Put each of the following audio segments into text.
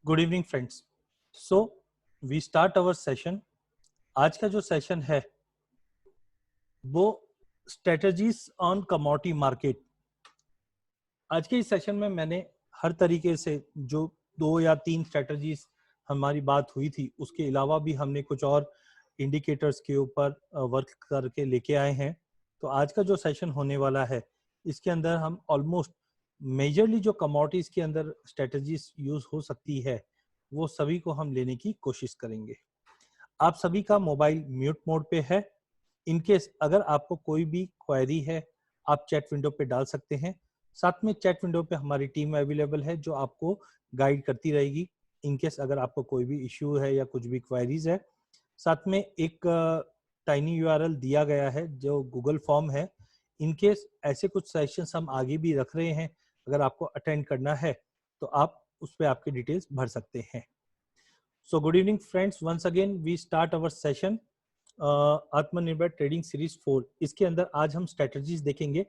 Good evening friends. So we start our session. आज का जो सेशन है वो स्ट्रेटजीज ऑन कमोडिटी मार्केट। आज के इस सेशन में मैंने हर तरीके से जो 2 या 3 स्ट्रेटजीज हमारी बात हुई थी उसके अलावा भी हमने कुछ और इंडिकेटर्स के ऊपर वर्क करके लेके आए हैं। तो आज का जो सेशन होने वाला है इसके अंदर हम ऑलमोस्ट मेजरली जो कमोडिटीज के अंदर स्ट्रेटजीज यूज हो सकती है वो सभी को हम लेने की कोशिश करेंगे। आप सभी का मोबाइल म्यूट मोड पे है। इनकेस अगर आपको कोई भी क्वेरी है आप चैट विंडो पे डाल सकते हैं। साथ में चैट विंडो पे हमारी टीम अवेलेबल है जो आपको गाइड करती रहेगी इनकेस अगर आपको कोई भी इश्यू है या कुछ भी क्वेरीज है। साथ में एक टाइनी यूआरएल दिया गया है जो गूगल फॉर्म है। इनकेस ऐसे कुछ सेशंस हम आगे भी रख रहे हैं, अगर आपको अटेंड करना है तो आप उस पर आपकी डिटेल्स भर सकते हैं। So good evening friends, once again we start our session आत्मनिर्भर ट्रेडिंग सीरीज 4। इसके अंदर आज हम स्ट्रेटजीज देखेंगे।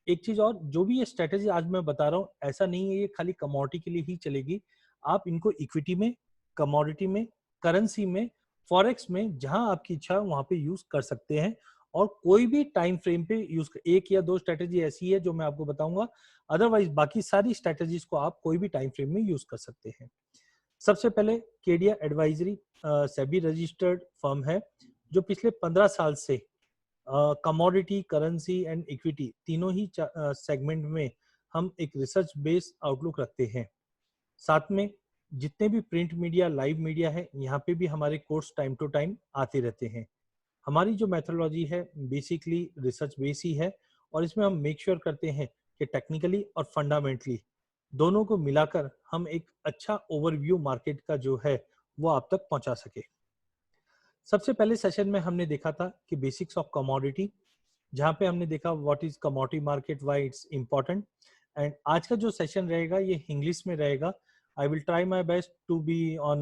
एक चीज और, जो भी ये स्ट्रेटजी आज मैं बता रहा हूँ ऐसा नहीं है ये खाली कमोडिटी के लिए ही चलेगी। आप इनको इक्विटी में, कमोडिटी में, करेंसी में, फॉरेक्स में, जहां आपकी इच्छा है वहां पे यूज कर सकते हैं। और कोई भी टाइम फ्रेम पे यूज, 1 या 2 स्ट्रेटजी ऐसी है जो मैं आपको बताऊंगा, अदरवाइज बाकी सारी स्ट्रेटजीज को आप कोई भी टाइम फ्रेम में यूज कर सकते हैं। सबसे पहले Kedia advisory SEBI registered firm है जो पिछले 15 साल से कमोडिटी, करेंसी एंड इक्विटी तीनों ही सेगमेंट में हम एक रिसर्च बेस्ड आउटलुक रखते हैं। साथ में जितने भी प्रिंट मीडिया, लाइव मीडिया है, यहाँ पे भी हमारे कोर्स टाइम टू टाइम आते रहते हैं। हमारी जो मेथोडोलॉजी है बेसिकली रिसर्च बेस ही है और इसमें हम मेक श्योर करते हैं कि टेक्निकली और फंडामेंटली दोनों को मिलाकर हम एक अच्छा ओवरव्यू मार्केट का जो है वो आप तक पहुंचा सके। सबसे पहले सेशन में हमने देखा था कि बेसिक्स ऑफ कमोडिटी, जहां पे हमने देखा what is commodity market, why it's important. And आज का जो सेशन रहेगा ये इंग्लिश में रहेगा। I will try my best to be on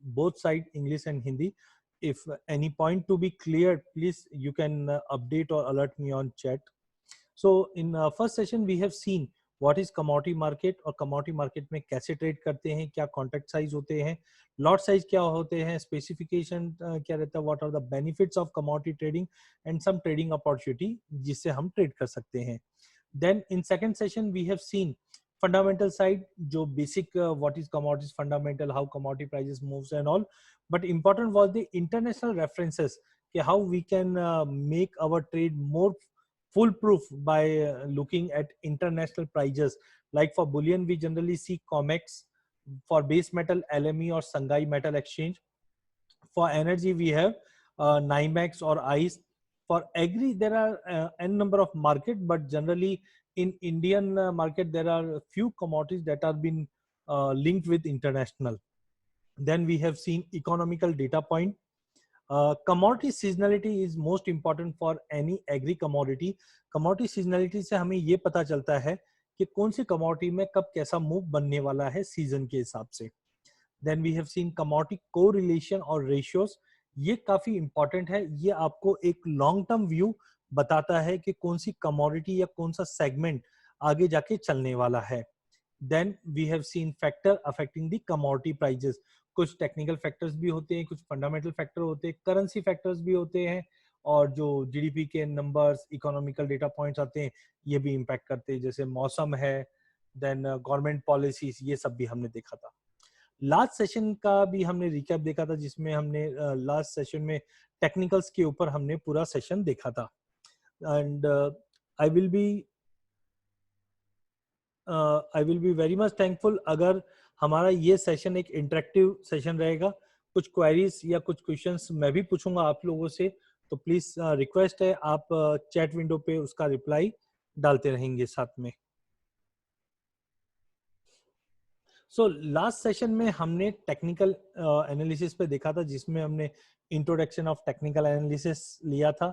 both side, English and Hindi. if any point to be cleared, please you can update or alert me on chat. So in first session we have seen what is commodity market और commodity market में कैसे trade करते हैं, क्या contract size होते हैं, lot size क्या होते हैं, स्पेसिफिकेशन क्या रहता है, what are the benefits of commodity trading and some trading opportunity जिससे हम ट्रेड कर सकते हैं। Then in second session we have seen fundamental side, जो basic what is commodities fundamental, how commodity prices moves and all, but important was the international references कि how we can make our trade more foolproof by looking at international prices. Like for bullion we generally see COMEX, for base metal LME or Shanghai Metal Exchange, for energy we have NYMEX or ICE. For agri there are n number of market, but generally in Indian market there are few commodities that are been linked with international. Then we have seen economical data point. Commodity seasonality is most important for any agri commodity. Commodity seasonality से हमें ये पता चलता है कि कौन सी commodity में कब कैसा मूव बनने वाला है सीजन के हिसाब से। Then we have seen commodity correlation और रेशियोज। ये काफी इंपॉर्टेंट है, ये आपको एक लॉन्ग टर्म व्यू बताता है कि कौन सी कमोडिटी या कौन सा सेगमेंट आगे जाके चलने वाला है। Then we have seen factor affecting the commodity prices. कुछ टेक्निकल फैक्टर्स भी होते हैं, कुछ फंडामेंटल फैक्टर होते हैं, करेंसी फैक्टर्स भी होते हैं, और जो जीडीपी के नंबर्स, इकोनॉमिकल डेटा पॉइंट्स आते हैं ये भी इम्पैक्ट करते हैं, जैसे मौसम है, देन गवर्नमेंट पॉलिसीज, ये सब भी हमने देखा था। लास्ट सेशन का भी हमने रिकैप देखा था जिसमें हमने लास्ट सेशन में टेक्निकल्स के ऊपर हमने पूरा सेशन देखा था। And I will be very much thankful अगर हमारा ये सेशन एक इंटरेक्टिव सेशन रहेगा। कुछ क्वेरीज या कुछ क्वेश्चंस मैं भी पूछूंगा आप लोगों से, तो प्लीज रिक्वेस्ट है आप चैट विंडो पे उसका रिप्लाई डालते रहेंगे साथ में। सो लास्ट सेशन में हमने टेक्निकल एनालिसिस पे देखा था जिसमें हमने इंट्रोडक्शन ऑफ टेक्निकल एनालिसिस लिया था।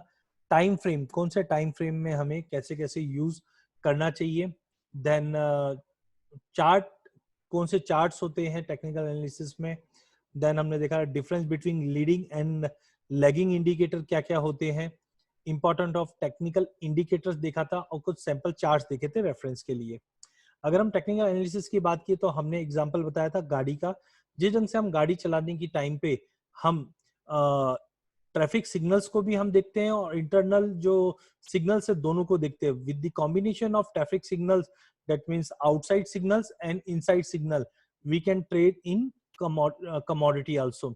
टाइम फ्रेम, कौन से टाइम फ्रेम में हमें कैसे कैसे यूज करना चाहिए। देन चार्ट, कौन से चार्ट्स होते हैं टेक्निकल एनालिसिस में। देन हमने देखा difference between leading and lagging indicator क्या क्या होते हैं। इंपॉर्टेंट ऑफ टेक्निकल इंडिकेटर्स देखा था और कुछ सैंपल चार्ट्स देखे थे रेफरेंस के लिए। अगर हम टेक्निकल एनालिसिस की बात की तो हमने एग्जांपल बताया था गाड़ी का, जिस ढंग से हम गाड़ी चलाने की टाइम पे हम ट्रैफिक सिग्नल्स को भी हम देखते हैं और इंटरनल जो सिग्नल्स है दोनों को देखते हैं। With the combination of traffic signals, that means outside signals and inside signal, we can trade in commodity also.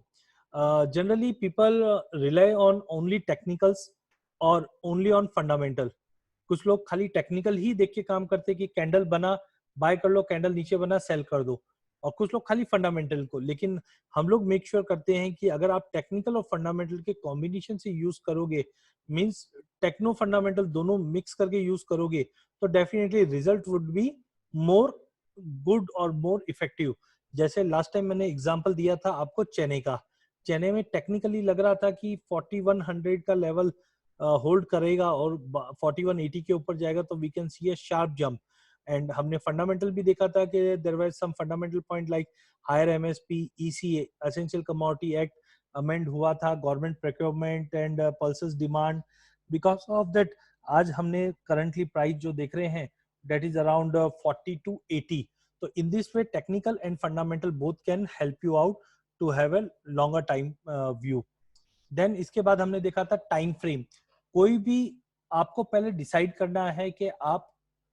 Generally people rely on only technicals और only on fundamental. कुछ लोग खाली टेक्निकल ही देख के काम करते हैं कि कैंडल बना बाय कर लो, कैंडल नीचे बना सेल कर दो, और कुछ लोग खाली फंडामेंटल को। लेकिन हम लोग मेक श्योर करते हैं कि अगर आप टेक्निकल और फंडामेंटल के कॉम्बिनेशन से यूज करोगे, मींस टेक्नो फंडामेंटल दोनों मिक्स करके यूज करोगे, तो definitely result would be more good और मोर इफेक्टिव। जैसे लास्ट टाइम मैंने एग्जांपल दिया था आपको चेन्नई का। चेन्नई में टेक्निकली लग रहा था कि 4100 का लेवल होल्ड करेगा और 4180 के ऊपर जाएगा, तो we can see a sharp jump. And हमने फंडामेंटल भी देखा था कि there was some fundamental point like higher MSP, ECA, essential commodity act amend हुआ था, government procurement and pulses demand. Because of that आज हमने करंटली प्राइस जो देख रहे हैं दैट इज अराउंड 40 to 80। तो in this way technical and fundamental both can help you out to have a longer time view. Then इसके बाद हमने देखा था टाइम फ्रेम। कोई भी आपको पहले डिसाइड करना है कि आप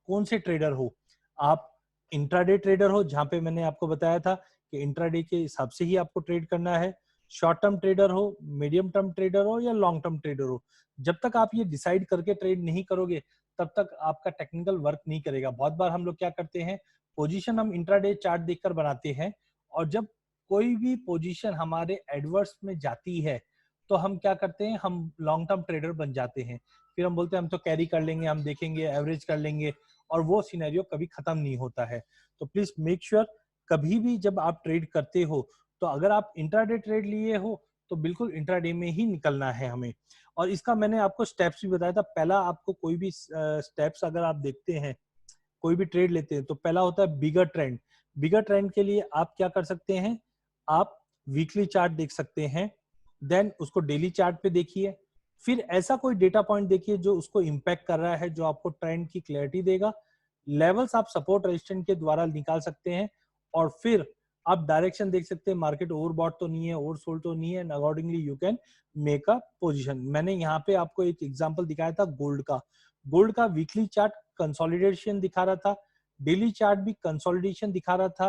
कौन से ट्रेडर हो। आप इंट्राडे ट्रेडर हो, जहां पे मैंने आपको बताया था कि इंट्राडे के हिसाब से ही आपको ट्रेड करना है। शॉर्ट टर्म ट्रेडर हो, मीडियम टर्म ट्रेडर हो या लॉन्ग टर्म ट्रेडर हो। जब तक आप ये डिसाइड करके ट्रेड नहीं करोगे तब तक आपका टेक्निकल वर्क नहीं करेगा। बहुत बार हम लोग क्या करते हैं, पोजीशन हम इंट्राडे चार्ट देखकर बनाते हैं, और जब कोई भी पोजीशन हमारे एडवर्स में जाती है तो हम क्या करते हैं, हम लॉन्ग टर्म ट्रेडर बन जाते हैं। फिर हम बोलते हैं हम तो कैरी कर लेंगे, हम देखेंगे, एवरेज कर लेंगे, और वो सिनेरियो कभी खत्म नहीं होता है। तो प्लीज मेक श्योर कभी भी जब आप ट्रेड करते हो, तो अगर आप इंट्राडे ट्रेड लिए हो तो बिल्कुल इंट्राडे में ही निकलना है हमें। और इसका मैंने आपको स्टेप्स भी बताया था। पहला आपको कोई भी स्टेप्स अगर आप देखते हैं, कोई भी ट्रेड लेते हैं, तो पहला होता है बिगर ट्रेंड। बिगर ट्रेंड के लिए आप क्या कर सकते हैं, आप वीकली चार्ट देख सकते हैं, देन उसको डेली चार्ट पे देखिए, फिर ऐसा कोई डेटा पॉइंट देखिए जो उसको इम्पैक्ट कर रहा है, जो आपको ट्रेंड की क्लैरिटी देगा। लेवल्स आप सपोर्ट रेजिस्टेंस के द्वारा निकाल सकते हैं, और फिर आप डायरेक्शन देख सकते हैं, मार्केट ओवरबॉट तो नहीं है, ओवरसोल्ड तो नहीं है, and accordingly you can make a position. मैंने यहाँ पे आपको एक एग्जांपल दिखाया था गोल्ड का। गोल्ड का वीकली चार्ट कंसोलिडेशन दिखा रहा था, डेली चार्ट भी कंसोलिडेशन दिखा रहा था,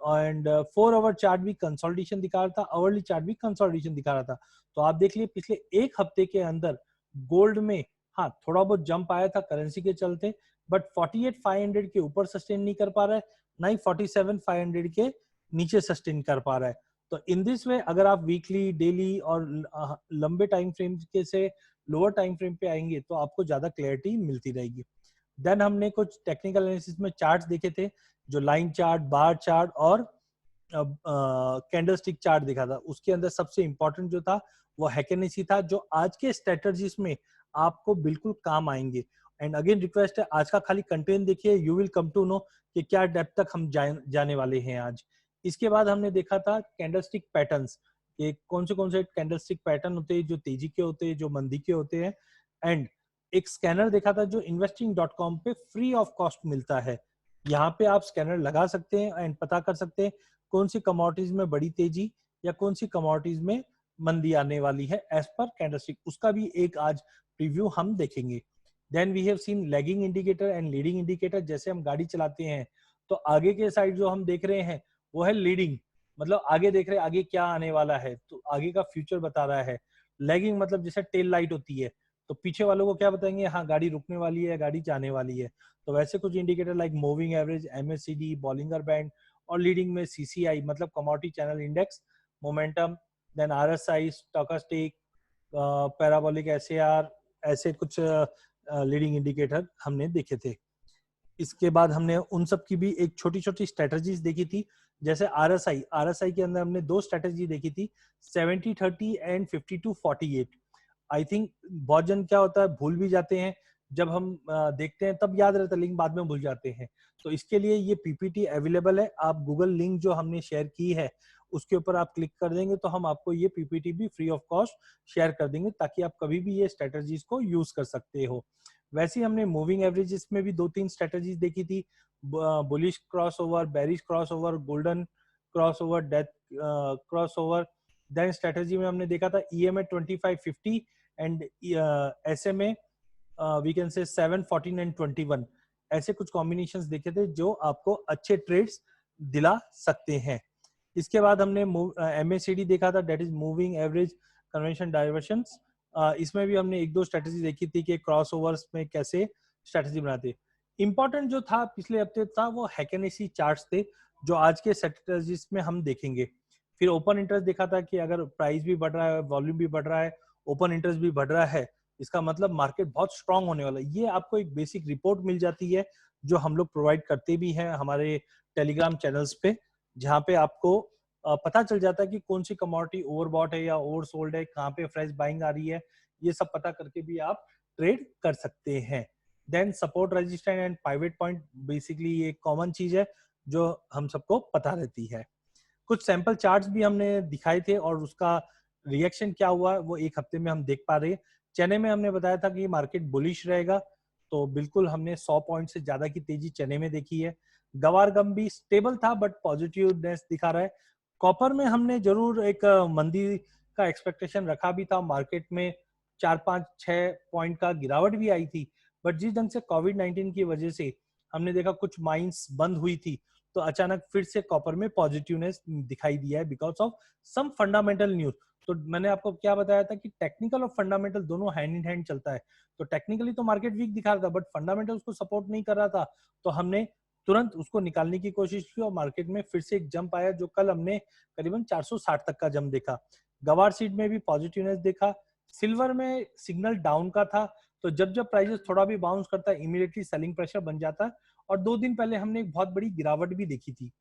एंड 4 आवर चार्ट भी कंसोलिडेशन दिखा रहा था, आवरली चार्ट भी कंसोलिडेशन दिखा रहा था। तो आप देख लिए पिछले एक हफ्ते के अंदर गोल्ड में हाँ थोड़ा बहुत जंप आया था करेंसी के चलते, बट 48,500 के ऊपर सस्टेन नहीं कर पा रहा है, ना ही 47,500 के नीचे सस्टेन कर पा रहा है। तो इन दिस वे अगर आप वीकली, डेली और लंबे टाइम फ्रेम के से लोअर टाइम फ्रेम पे आएंगे तो आपको ज्यादा क्लैरिटी मिलती रहेगी। देन हमने कुछ टेक्निकल एनालिसिस में चार्ट्स देखे थे, जो लाइन चार्ट, बार चार्ट और कैंडलस्टिक चार्ट देखा था। उसके अंदर सबसे इंपॉर्टेंट जो था वो हैकेनेसी था, जो आज के स्ट्रेटजीज में आपको बिल्कुल काम आएंगे। एंड अगेन रिक्वेस्ट है, आज का खाली कंटेंट देखिए, you will come to know कि क्या डेप्थ तक हम जाने वाले हैं आज। इसके बाद हमने देखा था कैंडलस्टिक पैटर्न्स, कि कौन से कैंडलस्टिक पैटर्न होते हैं जो तेजी के होते हैं, जो मंदी के होते हैं। एंड एक स्कैनर देखा था जो investing.com पे फ्री ऑफ कॉस्ट मिलता है। यहाँ पे आप स्कैनर लगा सकते हैं एंड पता कर सकते हैं कौन सी कमोडिटीज में बड़ी तेजी या कौन सी कमोडिटीज में मंदी आने वाली है एज पर कैंडलस्टिक। उसका भी एक आज प्रीव्यू हम देखेंगे। Then we have seen lagging indicator and leading indicator. जैसे हम गाड़ी चलाते हैं तो आगे के साइड जो हम देख रहे हैं वो है लीडिंग, मतलब आगे देख रहे हैं आगे क्या आने वाला है, तो आगे का फ्यूचर बता रहा है। लैगिंग मतलब जैसे टेल लाइट होती है, तो पीछे वालों को क्या बताएंगे, हाँ गाड़ी रुकने वाली है, गाड़ी जाने वाली है। तो वैसे कुछ indicator like moving average, MSCD, Bollinger band, और लीडिंग में सीसीआई मतलब commodity channel index, momentum, then RSI, stochastic, parabolic SAR, ऐसे कुछ लीडिंग इंडिकेटर हमने देखे थे। इसके बाद हमने उन सब की भी एक छोटी छोटी स्ट्रेटजीज देखी थी। जैसे आरएसआई के अंदर हमने दो स्ट्रेटजी देखी थी, 70-30 एंड 52-48। आई थिंक बहुत जन क्या होता है भूल भी जाते हैं, जब हम देखते हैं तब याद रहता है लेकिन बाद में भूल जाते हैं। तो इसके लिए ये पीपीटी अवेलेबल है, आप गूगल लिंक जो हमने शेयर की है उसके ऊपर आप क्लिक कर देंगे तो हम आपको ये पीपीटी भी फ्री ऑफ कॉस्ट शेयर कर देंगे, ताकि आप कभी भी ये स्ट्रेटजीज को यूज कर सकते हो। वैसे ही हमने मूविंग एवरेजेस में भी 2-3 स्ट्रेटजीज देखी थी। Bullish crossover, bearish crossover, golden crossover, death crossover. Then strategy में हमने देखा था EMA 2550 and SMA we can say 7, 14 and 21। ऐसे कुछ कॉम्बिनेशंस देखे थे जो आपको अच्छे ट्रेड्स दिला सकते हैं। इसके बाद हमने MACD देखा था, that is moving average convention diversions. इसमें भी हमने एक दो स्ट्रेटजी देखी थी कि क्रॉसओवर्स में कैसे स्ट्रेटजी बनाते। इंपॉर्टेंट जो था पिछले हफ्ते था वो हैकेनेसी चार्ट्स थे जो आज के स्ट्रेटजीज में हम देखेंगे। फिर ओपन इंटरेस्ट देखा था कि अगर प्राइस भी बढ़ रहा है, वॉल्यूम भी बढ़ रहा है, ओपन इंटरेस्ट भी बढ़ रहा है, इसका मतलब मार्केट बहुत स्ट्रांग होने वाला है। ये आपको एक बेसिक रिपोर्ट मिल जाती है जो हम लोग प्रोवाइड करते भी हैं हमारे टेलीग्राम चैनल्स पे, जहाँ पे आपको पता चल जाता है कि कौन सी कमोडिटी ओवरबॉट है या ओवरसोल्ड है, कहाँ पे फ्रेश बाइंग आ रही है। ये सब पता करके भी आप ट्रेड कर सकते हैं। Then support, resistance and pivot point, basically ये कॉमन चीज है जो हम सबको पता रहती है। कुछ सैंपल चार्ट्स भी हमने दिखाए थे और उसका रिएक्शन क्या हुआ वो एक हफ्ते में हम देख पा रहे हैं। चने में हमने बताया था कि मार्केट बुलिश रहेगा, तो बिल्कुल हमने 100 पॉइंट से ज्यादा की तेजी चने में देखी है। गवार गम भी स्टेबल था बट पॉजिटिवनेस दिखा रहा है। कॉपर में हमने जरूर एक मंदी का एक्सपेक्टेशन रखा भी था, मार्केट में 4-5-6 पॉइंट का गिरावट भी आई थी, बट जिस ढंग से कोविड-19 की वजह से हमने देखा कुछ माइंस बंद हुई थी, तो अचानक फिर से कॉपर में पॉजिटिवनेस दिखाई दिया है because of some fundamental news. तो मैंने आपको क्या बताया था कि टेक्निकल और फंडामेंटल दोनों हैंड इन हैंड चलता है। तो टेक्निकली तो मार्केट वीक दिखा रहा था बट फंडामेंटल उसको सपोर्ट नहीं कर रहा था, तो हमने तुरंत उसको निकालने की कोशिश की और मार्केट में फिर से एक जंप आया जो कल हमने करीबन 460 तक का जंप देखा। गवार सीड में भी पॉजिटिवनेस देखा। सिल्वर में सिग्नल डाउन का था, तो जब जब प्राइसेस थोड़ा भी बाउंस करता है इमीडिएटली सेलिंग प्रेशर बन जाता है, और 2 दिन पहले हमने एक बहुत बड़ी गिरावट भी देखी थी।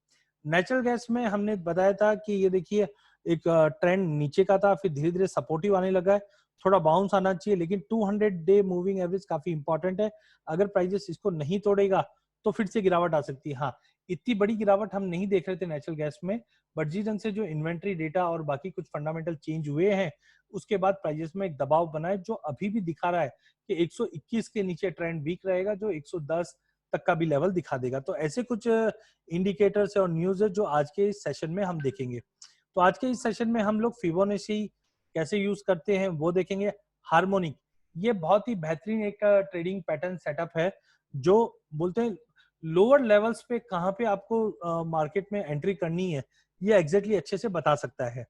नेचुरल गैस में हमने बताया था कि ये देखिए एक ट्रेंड नीचे का था, फिर धीरे धीरे सपोर्टिव आने लगा है, थोड़ा बाउंस आना चाहिए, लेकिन 200 डे मूविंग एवरेज काफी इंपॉर्टेंट है। अगर प्राइसेस इसको नहीं तोड़ेगा तो फिर से गिरावट आ सकती है। हाँ, इतनी बड़ी गिरावट हम नहीं देख रहे थे नेचुरल गैस में, बट जिस ढंग से जो इन्वेंट्री डेटा और बाकी कुछ फंडामेंटल चेंज हुए हैं उसके बाद प्राइसेस में एक दबाव बना है जो अभी भी दिखा रहा है कि 121 के नीचे ट्रेंड वीक रहेगा, जो 110 तक का भी लेवल दिखा देगा। तो ऐसे कुछ इंडिकेटर्स और न्यूज है जो आज के इस सेशन में हम देखेंगे। तो आज के इस सेशन में हम लोग फिबोनाची कैसे यूज करते हैं वो देखेंगे। हार्मोनिक, ये बहुत ही बेहतरीन एक ट्रेडिंग पैटर्न सेटअप है जो बोलते हैं लोअर लेवल्स पे कहाँ पे आपको मार्केट में एंट्री करनी है, ये एग्जैक्टली अच्छे से बता सकता है।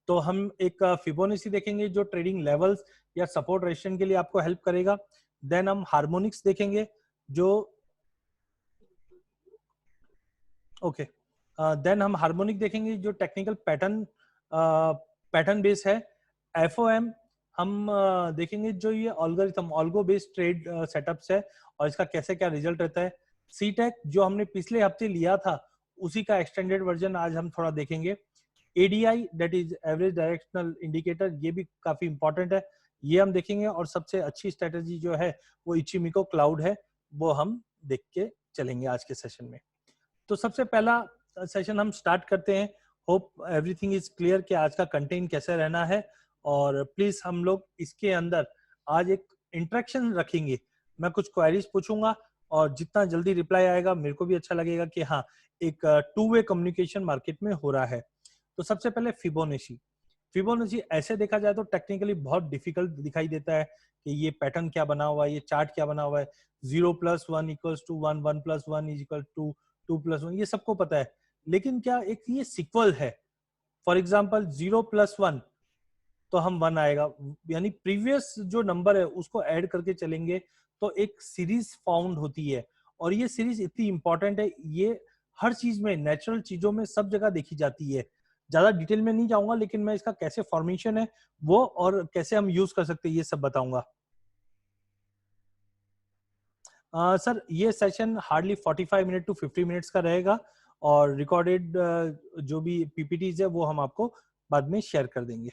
तो हम एक फिबोनाची देखेंगे जो ट्रेडिंग लेवल्स या सपोर्ट रेजिस्टेंस के लिए आपको हेल्प करेगा। देन हम हार्मोनिक्स देखेंगे जो ओके देन हम हार्मोनिक देखेंगे जो टेक्निकल पैटर्न बेस है। एफओएम हम देखेंगे जो ये ऑल्गोरिथम ऑल्गो बेस्ड ट्रेड सेटअप्स है और इसका कैसे क्या रिजल्ट रहता है। सीटेक जो हमने पिछले हफ्ते लिया था उसी का एक्सटेंडेड वर्जन आज हम थोड़ा देखेंगे। ADI that is average directional indicator, ये भी काफी इंपॉर्टेंट है, ये हम देखेंगे। और सबसे अच्छी स्ट्रेटेजी जो है वो इचिमिको क्लाउड है, वो हम देख के चलेंगे आज के सेशन में। तो सबसे पहला सेशन हम स्टार्ट करते हैं। होप एवरीथिंग इज क्लियर कि आज का कंटेंट कैसे रहना है, और प्लीज हम लोग इसके अंदर आज एक इंटरेक्शन रखेंगे। मैं कुछ क्वेरीज पूछूंगा और जितना जल्दी रिप्लाई आएगा मेरे को भी अच्छा लगेगा कि हाँ एक टू वे कम्युनिकेशन मार्केट में हो रहा है। तो सबसे पहले फिबोनाची। फिबोनाची ऐसे देखा जाए तो टेक्निकली बहुत डिफिकल्ट दिखाई देता है कि ये पैटर्न क्या बना हुआ है, ये चार्ट क्या बना हुआ है। 0+1 equals to 1, 1+1 is equal to 2+1, ये सबको पता है, लेकिन क्या एक ये सिक्वल है। फॉर एग्जाम्पल 0+1 तो हम 1 आएगा, यानी प्रीवियस जो नंबर है उसको ऐड करके चलेंगे तो एक सीरीज फाउंड होती है। और ये सीरीज इतनी इंपॉर्टेंट है, ये हर चीज में, नेचुरल चीजों में सब जगह देखी जाती है। ज्यादा डिटेल में नहीं जाऊंगा, लेकिन मैं इसका कैसे फॉर्मेशन है वो और कैसे हम यूज कर सकते हैं ये सब बताऊंगा। सर ये session hardly 45 minute to 50 minutes का रहेगा, और रिकॉर्डेड जो भी पीपीटीज है वो हम आपको बाद में शेयर कर देंगे।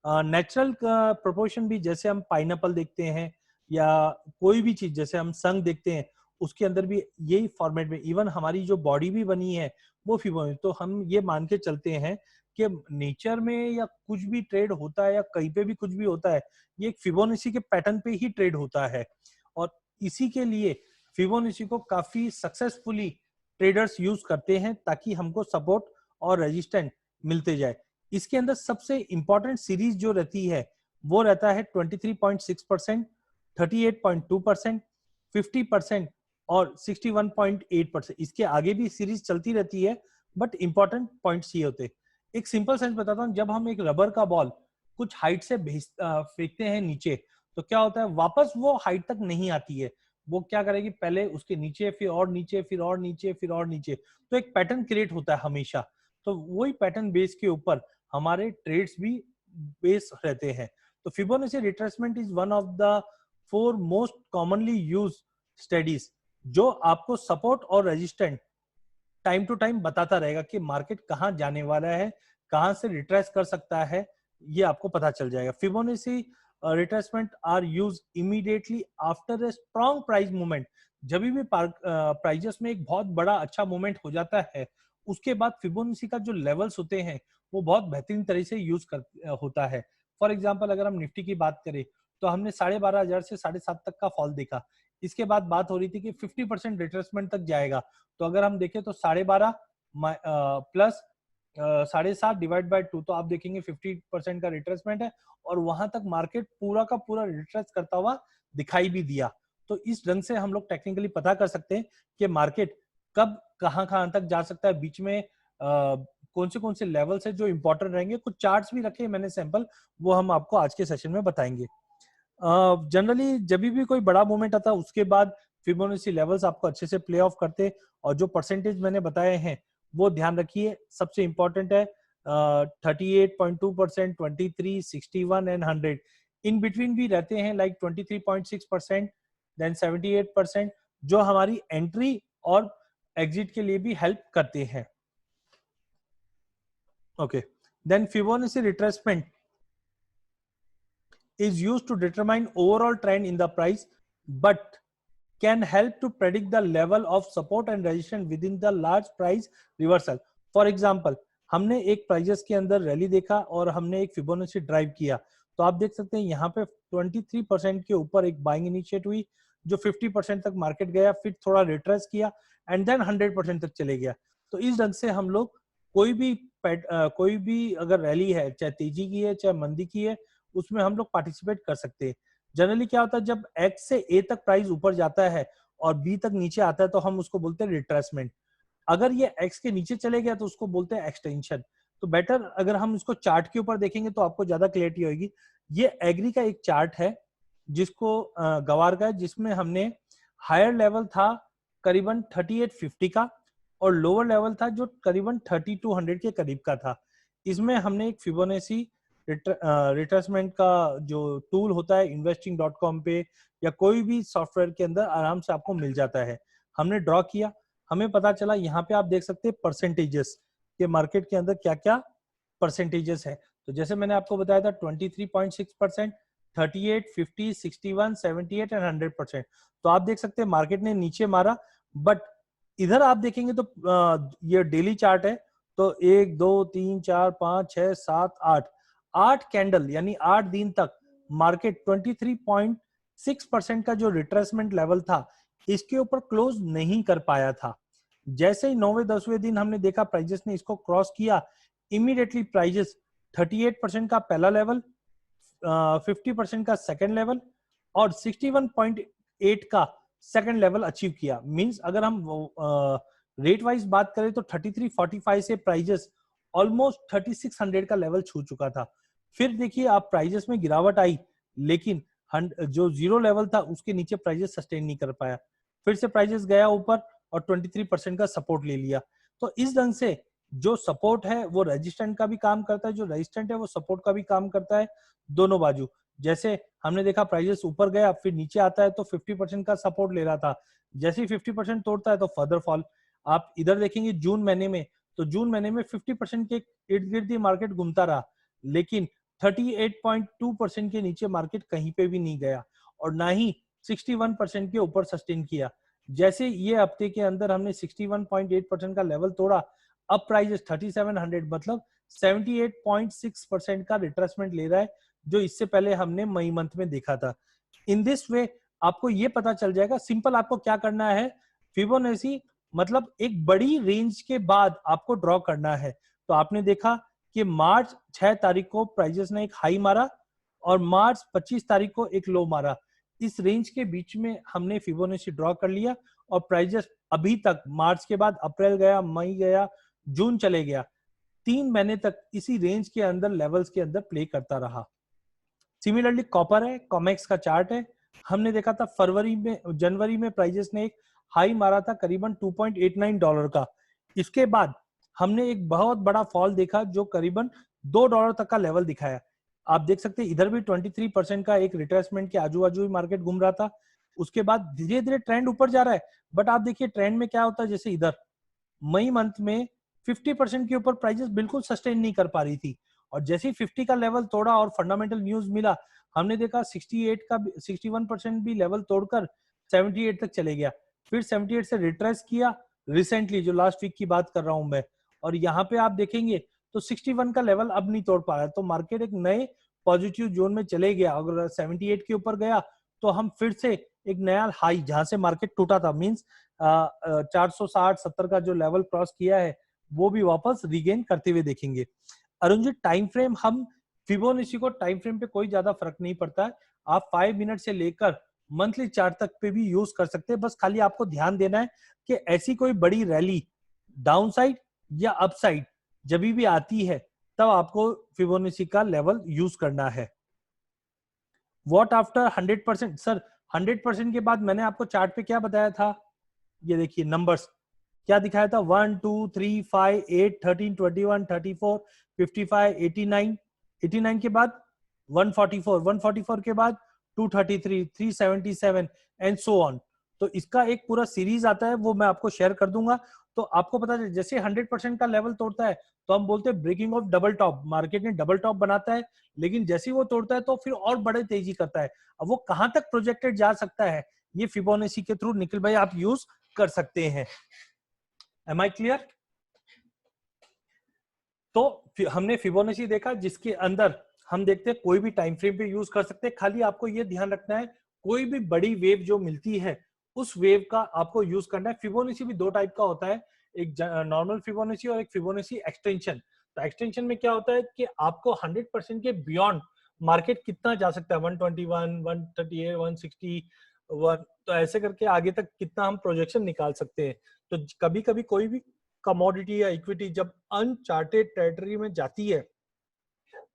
नेचुरल प्रोपोर्शन भी, जैसे हम पाइनएप्पल देखते हैं या कोई भी चीज जैसे हम संग देखते हैं, उसके अंदर भी यही फॉर्मेट में, इवन हमारी जो बॉडी भी बनी है वो फिबोनाची। तो हम ये मान के चलते हैं कि नेचर में या कुछ भी ट्रेड होता है या कहीं पे भी कुछ भी होता है, ये एक फिबोनाची के पैटर्न पे ही ट्रेड होता है। और इसी के लिए फिबोनाची को काफी सक्सेसफुली ट्रेडर्स यूज करते हैं ताकि हमको सपोर्ट और रेजिस्टेंट मिलते जाए। इसके अंदर सबसे इंपॉर्टेंट सीरीज जो रहती है वो रहता है 23.6%, 38.2%, 50% और 61.8%। इसके आगे भी सीरीज चलती रहती है, बट इंपॉर्टेंट पॉइंट्स ये होते हैं। एक सिंपल सेंस बताता हूँ, जब हम एक रबर का बॉल कुछ हाइट से फेंकते हैं नीचे, तो क्या होता है, वापस वो हाइट तक नहीं आती है। वो क्या करेगी, पहले उसके नीचे, फिर और नीचे, फिर और नीचे, फिर और नीचे, तो एक पैटर्न क्रिएट होता है हमेशा। तो वही पैटर्न बेस के ऊपर हमारे ट्रेड्स भी बेस रहते हैं। तो Fibonacci retracement is one of the 4 most commonly use studies, जो आपको सपोर्ट और रेजिस्टेंट टाइम टू टाइम बताता रहेगा कि मार्केट कहां जाने वाला है, कहां से रिट्रेस कर सकता है, ये आपको पता चल जाएगा। Fibonacci retracement are use immediately after a strong price movement. जब भी प्राइजेस में एक बहुत बड़ा अच्छा मूवमेंट हो जाता है, उसके बाद फिबोनाची का जो लेवल्स होते हैं वो बहुत बेहतरीन तरह से यूज होता है। फॉर एग्जाम्पल, अगर हम निफ्टी की बात करें तो हमने 12,500 से 7,500 तक का फॉल देखा। इसके बाद बात हो रही थी कि 50% रिट्रेसमेंट तक जाएगा। तो अगर हम देखें तो 12,500 प्लस 7.5 डिवाइड बाय 2, तो आप देखेंगे 50% का रिट्रेसमेंट है, और वहां तक मार्केट पूरा का पूरा रिट्रेस करता हुआ दिखाई भी दिया। तो इस ढंग से हम लोग टेक्निकली पता कर सकते हैं कि मार्केट कब कहां तक जा सकता है, बीच में कौन से लेवल्स है जो इंपॉर्टेंट रहेंगे। कुछ चार्ट्स भी रखे मैंने सैंपल, वो हम आपको आज के सेशन में बताएंगे। जनरली जब भी कोई बड़ा मूवमेंट आता है, उसके बाद फिबोनाची लेवल्स आपको अच्छे से प्ले ऑफ करते, और जो परसेंटेज मैंने बताए हैं वो ध्यान रखिए। सबसे इंपॉर्टेंट है 38.2%, 23, 61 एंड 100। इन बिटवीन भी रहते हैं लाइक 23.6%, देन 78%, जो हमारी एंट्री और एग्जिट के लिए भी हेल्प करते हैं। Okay, then Fibonacci retracement is used to determine overall trend in the price, but can help to predict the level of support and resistance within the large price reversal. For example, हमने एक prices के अंदर rally देखा और हमने एक Fibonacci drive किया, तो आप देख सकते हैं यहाँ पे 23% के ऊपर एक बाइंग इनिशिएट हुई, जो 50% तक मार्केट गया, फिर थोड़ा रिट्रेस किया एंड देन 100% तक चले गया। तो इस ढंग से हम लोग कोई भी अगर रैली है, चाहे तेजी की है चाहे मंदी की है, उसमें हम लोग पार्टिसिपेट कर सकते हैं। जनरली क्या होता है, जब एक्स से ए तक प्राइस ऊपर जाता है और बी तक नीचे आता है, तो हम उसको बोलते हैं रिट्रेसमेंट। अगर ये एक्स के नीचे चले गया तो उसको बोलते हैं एक्सटेंशन। तो बेटर अगर हम इसको चार्ट के ऊपर देखेंगे तो आपको ज्यादा क्लियरिटी होगी। ये एग्री का एक चार्ट है जिसको गवार का है, जिसमें हमने हायर लेवल था करीबन 3850 का, और लोअर लेवल था जो करीबन 3200 के करीब का था। इसमें हमने एक फिबोनाची रिट्रेसमेंट का जो टूल होता है investing.com पे या कोई भी सॉफ्टवेयर के अंदर आराम से आपको मिल जाता है, हमने ड्रॉ किया। हमें पता चला, यहाँ पे आप देख सकते हैं परसेंटेजेस के मार्केट के अंदर क्या क्या परसेंटेजेस है। तो जैसे मैंने आपको बताया था 23.6%, 38, 50, 61, 78 एंड 100%। तो आप देख सकते हैं मार्केट ने नीचे मारा, बट इधर आप देखेंगे तो ये डेली चार्ट है, तो 1 2 3 4 5 6 7 8 कैंडल यानी 8 दिन तक मार्केट 23.6% का जो रिट्रेसमेंट लेवल था, इसके ऊपर क्लोज नहीं कर पाया था। जैसे ही 9वें 10वें दिन हमने देखा प्राइजेस ने इसको क्रॉस किया, इमीडिएटली प्राइजेस 38% का पहला लेवल, 50% का सेकंड लेवल और 61.8 का सेकंड लेवल अचीव किया। मींस अगर हम रेट वाइज बात करें तो 3345 से प्राइजेस ऑलमोस्ट 3600 का लेवल छू चुका था। फिर देखिए आप प्राइजेस में गिरावट आई, लेकिन जो जीरो लेवल था उसके नीचे प्राइजेस सस्टेन नहीं कर पाया। फिर से प्राइजेस गया ऊपर और 23% का सपोर्ट ले लिया। तो इस ढंग से जो सपोर्ट है वो रेजिस्टेंट का भी काम करता है, जो रेजिस्टेंट है वो सपोर्ट का भी काम करता है, दोनों बाजू। जैसे हमने देखा प्राइजेस ऊपर गया फिर नीचे आता है तो 50% का सपोर्ट ले रहा था, जैसे ही 50% तोड़ता है तो फर्दर फॉल। आप इधर देखेंगे जून महीने में, तो जून महीने में 50% के इर्द गिर्द ही मार्केट घूमता रहा, लेकिन 38.2% के नीचे मार्केट कहीं पे भी नहीं गया और ना ही 61% के ऊपर सस्टेन किया। जैसे ये हफ्ते के अंदर हमने 61.8% का लेवल तोड़ा, अब प्राइस 3700 मतलब 78.6% का रिट्रेसमेंट ले रहा है, जो इससे पहले हमने मई मंथ में देखा था। इन दिस वे आपको ये पता चल जाएगा। सिंपल आपको क्या करना है, फिबोनाची मतलब एक बड़ी रेंज के बाद आपको ड्रॉ करना है। तो आपने देखा कि मार्च 6 तारीख को प्राइजेस ने एक हाई मारा और मार्च 25 तारीख को एक लो मारा। इस रेंज के बीच में हमने फिबोनाची ड्रॉ कर लिया और प्राइजेस अभी तक मार्च के बाद अप्रैल गया, मई गया, जून चले गया, 3 महीने तक इसी रेंज के अंदर लेवल्स के अंदर प्ले करता रहा। सिमिलरली कॉपर है, कॉमेक्स का चार्ट है, हमने देखा था जनवरी में प्राइजेस ने एक हाई मारा था करीबन $2.89 का। इसके बाद हमने एक बहुत बड़ा फॉल देखा जो करीबन $2 तक का लेवल दिखाया। आप देख सकते हैं इधर भी 23% का एक रिट्रेसमेंट के आजू बाजू ही मार्केट घूम रहा था। उसके बाद धीरे धीरे ट्रेंड ऊपर जा रहा है, बट आप देखिए ट्रेंड में क्या होता है, जैसे इधर मई मंथ में 50% के ऊपर प्राइजेस बिल्कुल सस्टेन नहीं कर पा रही थी, और जैसे ही 50 का लेवल तोड़ा और फंडामेंटल न्यूज मिला, हमने देखा 68 का 61% भी लेवल तोड़कर 78 तक चले गया, फिर 78 से रिट्रेस किया रिसेंटली, जो लास्ट वीक की बात कर रहा हूं मैं, और यहाँ पे आप देखेंगे तो 61 का लेवल अब नहीं तोड़ पा रहा है। तो मार्केट एक नए पॉजिटिव जोन में चले गया। अगर 78 के ऊपर गया तो हम फिर से एक नया हाई, जहां से मार्केट टूटा था, मींस 460-70 का जो लेवल क्रॉस किया है वो भी वापस रिगेन करते हुए देखेंगे। अरुण जी, टाइम फ्रेम, हम फिबोनाची को टाइम फ्रेम पे कोई ज्यादा फर्क नहीं पड़ता है, आप 5 मिनट से लेकर मंथली चार्ट तक पे भी यूज कर सकते हैं। बस खाली आपको ध्यान देना है कि ऐसी कोई बड़ी रैली डाउन साइड या अप साइड जब भी आती है तब आपको फिबोनाची का लेवल यूज करना है। What after 100%? सर 100% के बाद मैंने आपको चार्ट पे क्या बताया था, ये देखिए नंबर्स क्या दिखाया था, 1 2 3 5 8 13 21 34 55 89, 89 के बाद 144, 144 के बाद 233, 377 एंड सो ऑन। तो इसका एक पूरा सीरीज आता है, वो मैं आपको शेयर कर दूंगा। तो आपको पता चले जैसे 100% का लेवल तोड़ता है तो हम बोलते हैं breaking of double top, market में डबल टॉप बनाता है, लेकिन जैसे ही वो तोड़ता है तो फिर और बड़े तेजी करता है। अब वो कहां तक प्रोजेक्टेड जा सकता है, ये फिबोनाची के थ्रू निखिल भाई आप यूज कर सकते हैं। Am I clear? तो हमने फिबोनाची देखा जिसके अंदर हम देखते हैं कोई भी टाइम फ्रेम पे यूज कर सकते हैं। खाली आपको ये ध्यान रखना है कोई भी बड़ी वेव जो मिलती है उस वेव का आपको यूज करना है। फिबोनाची भी दो टाइप का होता है, एक नॉर्मल फिबोनाची और एक फिबोनाची एक्सटेंशन। तो एक्सटेंशन में क्या होता है कि आपको 100% के बियॉन्ड मार्केट कितना जा सकता है, 121, 138, 161, तो ऐसे करके आगे तक कितना हम प्रोजेक्शन निकाल सकते हैं। तो कभी कभी कोई भी कमोडिटी या इक्विटी जब अनचार्टेड टेरिटरी में जाती है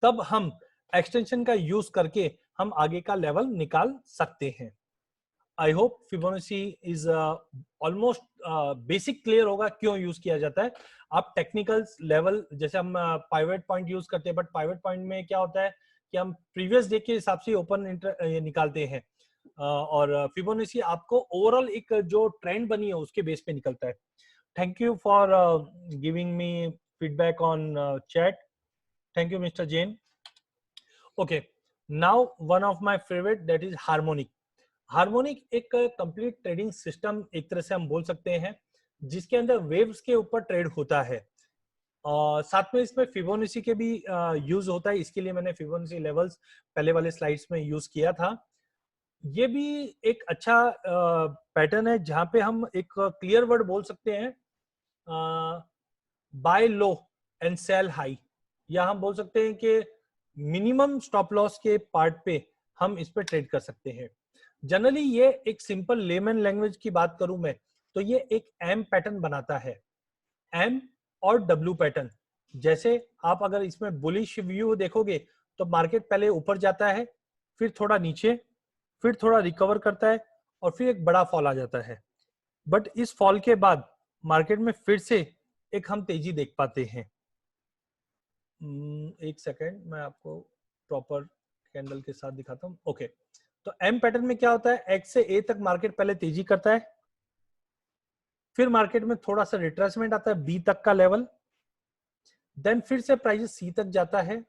तब हम एक्सटेंशन का यूज करके हम आगे का लेवल निकाल सकते हैं। I hope Fibonacci is almost basic clear होगा क्यों यूज किया जाता है। आप टेक्निकल लेवल जैसे हम पाइवट पॉइंट यूज करते हैं, बट पाइवट पॉइंट में क्या होता है कि हम प्रीवियस डे के हिसाब से ओपन निकालते हैं, और फिबोनाची आपको ओवरऑल एक जो ट्रेंड बनी है उसके बेस पे निकलता है। Thank you for giving me feedback on chat. Thank you, Mr. Jain. Okay, now one of my favorite, that is Harmonic. Harmonic एक कंप्लीट ट्रेडिंग सिस्टम एक तरह से हम बोल सकते हैं जिसके अंदर वेव्स के ऊपर ट्रेड होता है, और साथ में इसमें फिबोनाची के भी यूज होता है। इसके लिए मैंने फिबोनाची लेवल्स पहले वाले स्लाइड्स में यूज किया था। ये भी एक अच्छा पैटर्न है जहां पे हम एक क्लियर वर्ड बोल सकते हैं, buy low and sell high, या हम बोल सकते हैं कि मिनिमम स्टॉप लॉस के पार्ट पे हम इस पे ट्रेड कर सकते हैं। जनरली ये एक सिंपल लेमन लैंग्वेज की बात करूं मैं तो ये एक एम पैटर्न बनाता है, एम और डब्ल्यू पैटर्न। जैसे आप अगर इसमें बुलिश व्यू देखोगे तो मार्केट पहले ऊपर जाता है, फिर थोड़ा नीचे, फिर थोड़ा रिकवर करता है और फिर एक बड़ा फॉल आ जाता है। बट इस फॉल के बाद मार्केट में फिर से एक हम तेजी देख पाते हैं। एक सेकेंड मैं आपको प्रॉपर कैंडल के साथ दिखाता हूं। ओके, तो एम पैटर्न में क्या होता है, एक्स से ए तक मार्केट पहले तेजी करता है, फिर मार्केट में थोड़ा सा रिट्रेसमेंट आता है बी तक का लेवल, देन फिर से प्राइस सी तक जाता है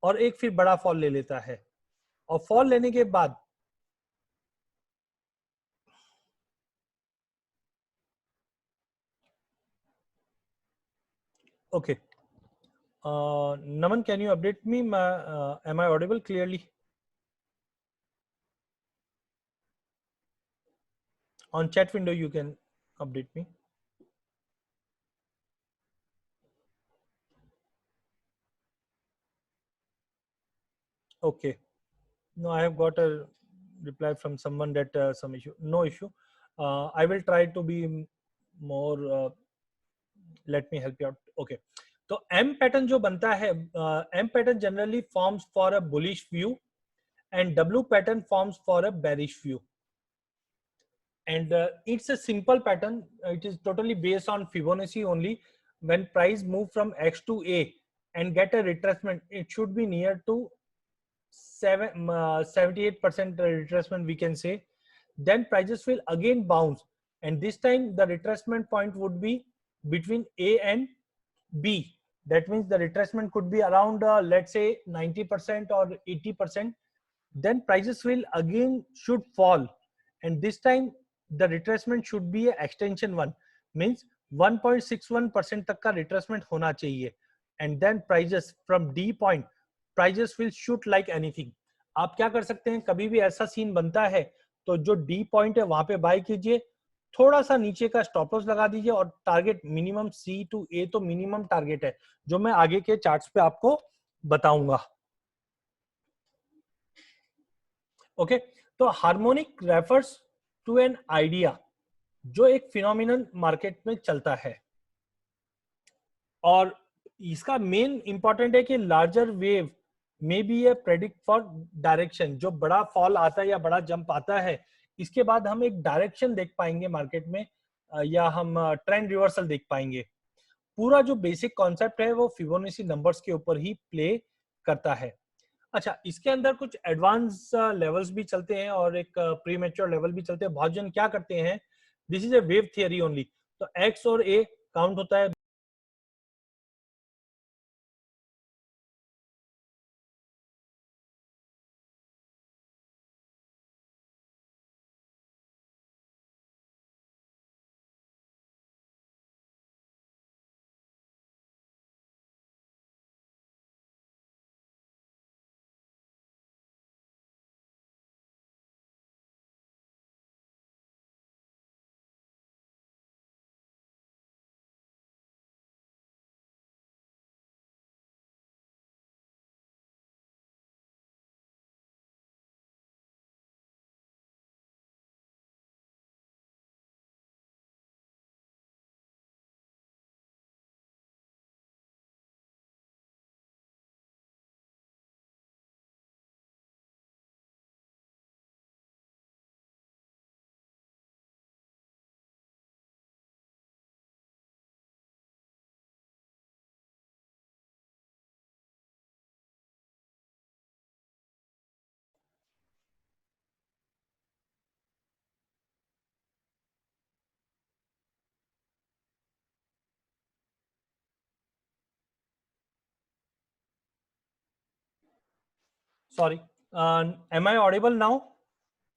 और एक फिर बड़ा फॉल ले लेता है, और फॉल लेने के बाद okay, Naman, can you update me? Am I audible clearly? On chat window you can update me. Okay, no, I have got a reply from someone that some issue, no issue. I will try to be more let me help you out. Okay, तो M pattern जो बनता है, M pattern generally forms for a bullish view and W pattern forms for a bearish view. And it's a simple pattern. It is totally based on Fibonacci only. When price move from X to A and get a retracement, it should be near to 78% retracement, we can say. Then prices will again bounce, and this time the retracement point would be between A and B. That means the retracement could be around let's say 90% or 80%. Then prices will again should fall, and this time the retracement should be a extension one, means 1.61% तक का retracement होना चाहिए. And then prices from D point, prices will shoot like anything. आप क्या कर सकते हैं, कभी भी ऐसा सीन बनता है तो जो डी पॉइंट है वहां पे बाय कीजिए, थोड़ा सा नीचे का स्टॉप लॉस लगा दीजिए, और टारगेट मिनिमम सी टू ए तो मिनिमम टारगेट है जो मैं आगे के चार्ट्स पे आपको बताऊंगा. ओके, तो harmonic refers to an idea, जो एक फिनोमिनन मार्केट में चलता है, और इसका मेन इंपॉर्टेंट है कि larger wave may be A predict for direction. जो बड़ा फॉल आता है या बड़ा जंप आता है, इसके बाद हम एक डायरेक्शन देख पाएंगे मार्केट में, या हम ट्रेंड रिवर्सल देख पाएंगे. पूरा जो बेसिक कॉन्सेप्ट है वो फिबोनाची नंबर्स के ऊपर ही प्ले करता है. अच्छा, इसके अंदर कुछ एडवांस लेवल्स भी चलते हैं और एक प्री मैच्योर लेवल भी चलते हैं. बहुत जन क्या करते हैं, this is a wave theory only, तो एक्स और ए काउंट होता है. Sorry, am I audible now?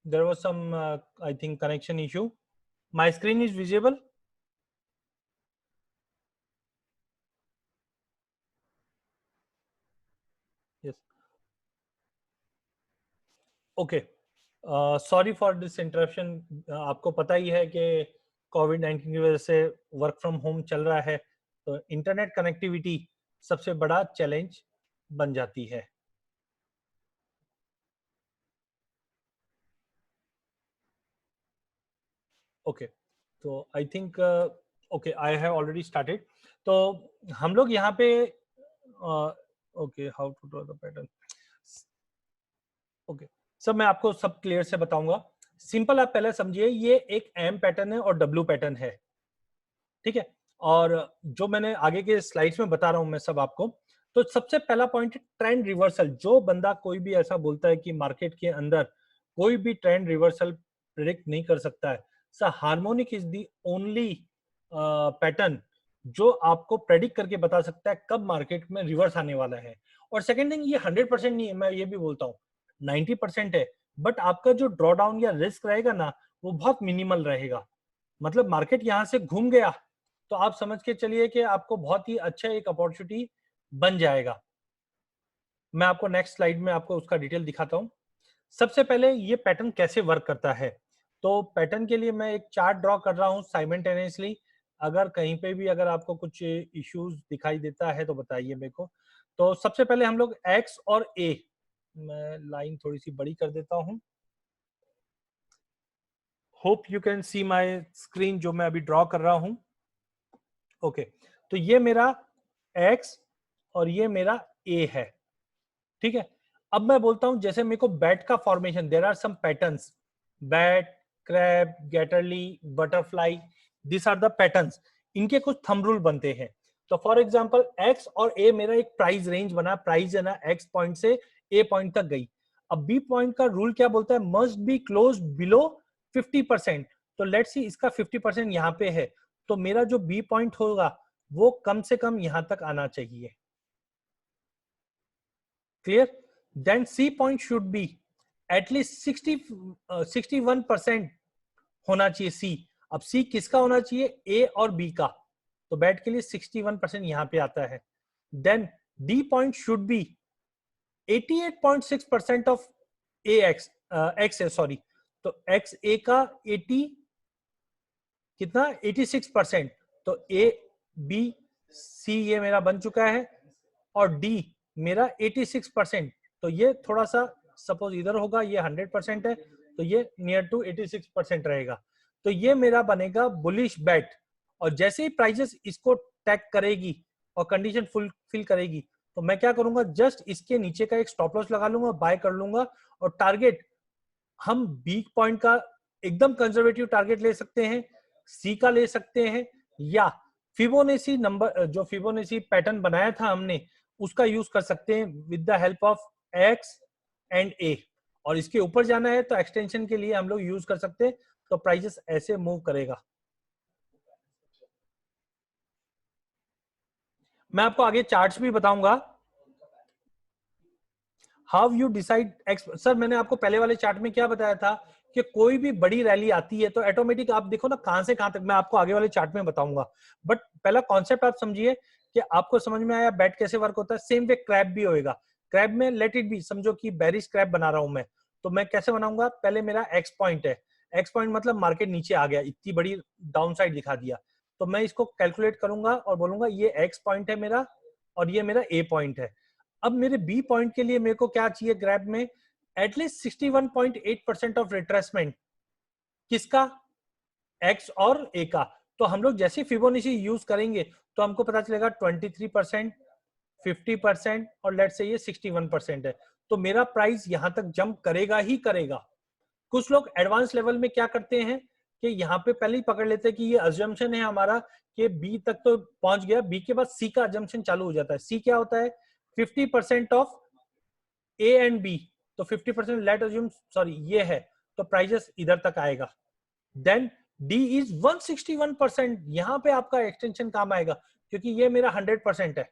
There was some, I think, connection issue. My screen is visible. Yes. Okay. Sorry for this interruption. आपको पता ही है कि कोविड-19 की वजह से वर्क फ्रॉम होम चल रहा है, तो इंटरनेट कनेक्टिविटी सबसे बड़ा चैलेंज बन जाती है. ओके, तो I think okay, I have already started. तो हम लोग यहाँ पे okay, how to draw the pattern. Okay, सब मैं आपको सब क्लियर से बताऊंगा. सिंपल आप पहले समझिए, ये एक एम पैटर्न है और डब्ल्यू पैटर्न है, ठीक है. और जो मैंने आगे के स्लाइड्स में बता रहा हूं मैं सब आपको. तो सबसे पहला पॉइंट है ट्रेंड रिवर्सल. जो बंदा कोई भी ऐसा बोलता है कि मार्केट के अंदर कोई भी ट्रेंड रिवर्सल प्रिडिक्ट नहीं कर सकता है, sir harmonic is the only pattern जो आपको प्रेडिक्ट करके बता सकता है कब मार्केट में रिवर्स आने वाला है. और सेकंड थिंग, ये 100% नहीं है, मैं ये भी बोलता हूँ 90% है, बट आपका जो ड्रॉ डाउन या रिस्क रहेगा ना, वो बहुत मिनिमल रहेगा. मतलब मार्केट यहां से घूम गया तो आप समझ के चलिए कि आपको बहुत ही अच्छा एक अपॉर्चुनिटी बन जाएगा. मैं आपको नेक्स्ट स्लाइड में आपको उसका डिटेल दिखाता हूं. सबसे पहले ये पैटर्न कैसे वर्क करता है. तो पैटर्न के लिए मैं एक चार्ट ड्रॉ कर रहा हूँ साइमल्टेनियसली। अगर कहीं पे भी अगर आपको कुछ इश्यूज दिखाई देता है तो बताइए मेरे को। तो सबसे पहले हम लोग एक्स और ए, मैं लाइन थोड़ी सी बड़ी कर देता हूँ। Hope you can see my screen जो मैं अभी ड्रॉ कर रहा हूँ। ओके, तो ये मेरा एक्स और ये मेरा ए है, ठीक है। अब मैं बोलता हूं जैसे मेरे को बैट का formation, there are some patterns, bat, crab, gartley, butterfly, this are the patterns. इनके कुछ थंब रूल बनते हैं। तो फॉर एग्जांपल एक्स और ए मेरा एक प्राइस रेंज बना, प्राइस है ना एक्स पॉइंट से ए पॉइंट तक गई। अब बी पॉइंट का रूल क्या बोलता है, मस्ट बी क्लोज बिलो 50%। तो लेट्स सी इसका 50% यहाँ पे है, तो मेरा जो बी पॉइंट होगा वो कम से कम यहां तक आना चाहिए। Clear? Then C point should be at least 61% होना चाहिए सी। अब सी किसका होना चाहिए, ए और बी का, तो बैट के लिए 61% यहां पे आता है। Then D point should be 88.6% of A X, X है सॉरी, तो एक्स ए का 80 कितना 86%, तो ए बी सी ये मेरा बन चुका है, और डी मेरा 86%। तो ये थोड़ा सा सपोज इधर होगा, ये 100% है, तो ये नियर टू 86% रहेगा। तो ये मेरा बनेगा बुलिश बैट। और जैसे ही प्राइजेस इसको टैग करेगी और कंडीशन फुलफिल करेगी, तो मैं क्या करूंगा, जस्ट इसके नीचे का एक स्टॉप लॉस लगा लूंगा, बाय कर लूंगा। और टारगेट हम बी पॉइंट का एकदम कंजर्वेटिव टारगेट ले सकते हैं, सी का ले सकते हैं, या फिबोनेसी नंबर, जो फिबोनेसी पैटर्न बनाया था हमने, उसका यूज कर सकते हैं with the help of X and A. और इसके ऊपर जाना है तो एक्सटेंशन के लिए हम लोग यूज कर सकते हैं। तो प्राइजेस ऐसे मूव करेगा। मैं आपको आगे चार्ट्स भी बताऊंगा। How you decide x, sir मैंने आपको पहले वाले चार्ट में क्या बताया था कि कोई भी बड़ी रैली आती है तो ऑटोमेटिक आप देखो ना कहां से कहां तक, मैं आपको आगे वाले चार्ट में बताऊंगा। बट पहला कॉन्सेप्ट आप समझिए कि आपको समझ में आया बैट कैसे वर्क होता है। सेम वे क्रैब भी होएगा। क्रैब में लेट इट बी, समझो कि बेरिश क्रैब बना रहा हूं मैं, तो मैं कैसे बनाऊंगा, पहले मेरा एक्स पॉइंट है, एक्स पॉइंट मतलब मार्केट नीचे आ गया, इतनी बड़ी डाउन साइड दिखा दिया, तो मैं इसको कैलकुलेट करूंगा और बोलूंगा ये एक्स पॉइंट है मेरा और ये मेरा ए पॉइंट है। अब मेरे बी पॉइंट के लिए मेरे को क्या चाहिए ग्रैब में, एटलीस्ट 61.8% ऑफ रिट्रेसमेंट, किसका, एक्स और ए का। तो हम लोग जैसे फिबोनाची यूज करेंगे तो हमको पता चलेगा 23%, 50% और लेट्स से ये 61% है। तो मेरा प्राइस यहां तक जंप करेगा ही करेगा। कुछ लोग एडवांस लेवल में क्या करते हैं कि यहाँ पे पहले ही पकड़ लेते हैं कि ये अजम्पशन है हमारा कि बी तक तो पहुंच गया, बी के बाद सी का अजम्पशन चालू हो जाता है। सी क्या होता है, 50% ऑफ ए एंड बी, तो 50% लेट अज्यूम सॉरी ये है, तो प्राइजेस इधर तक आएगा। देन डी इज 161%, यहां पे आपका एक्सटेंशन काम आएगा क्योंकि ये मेरा 100% है,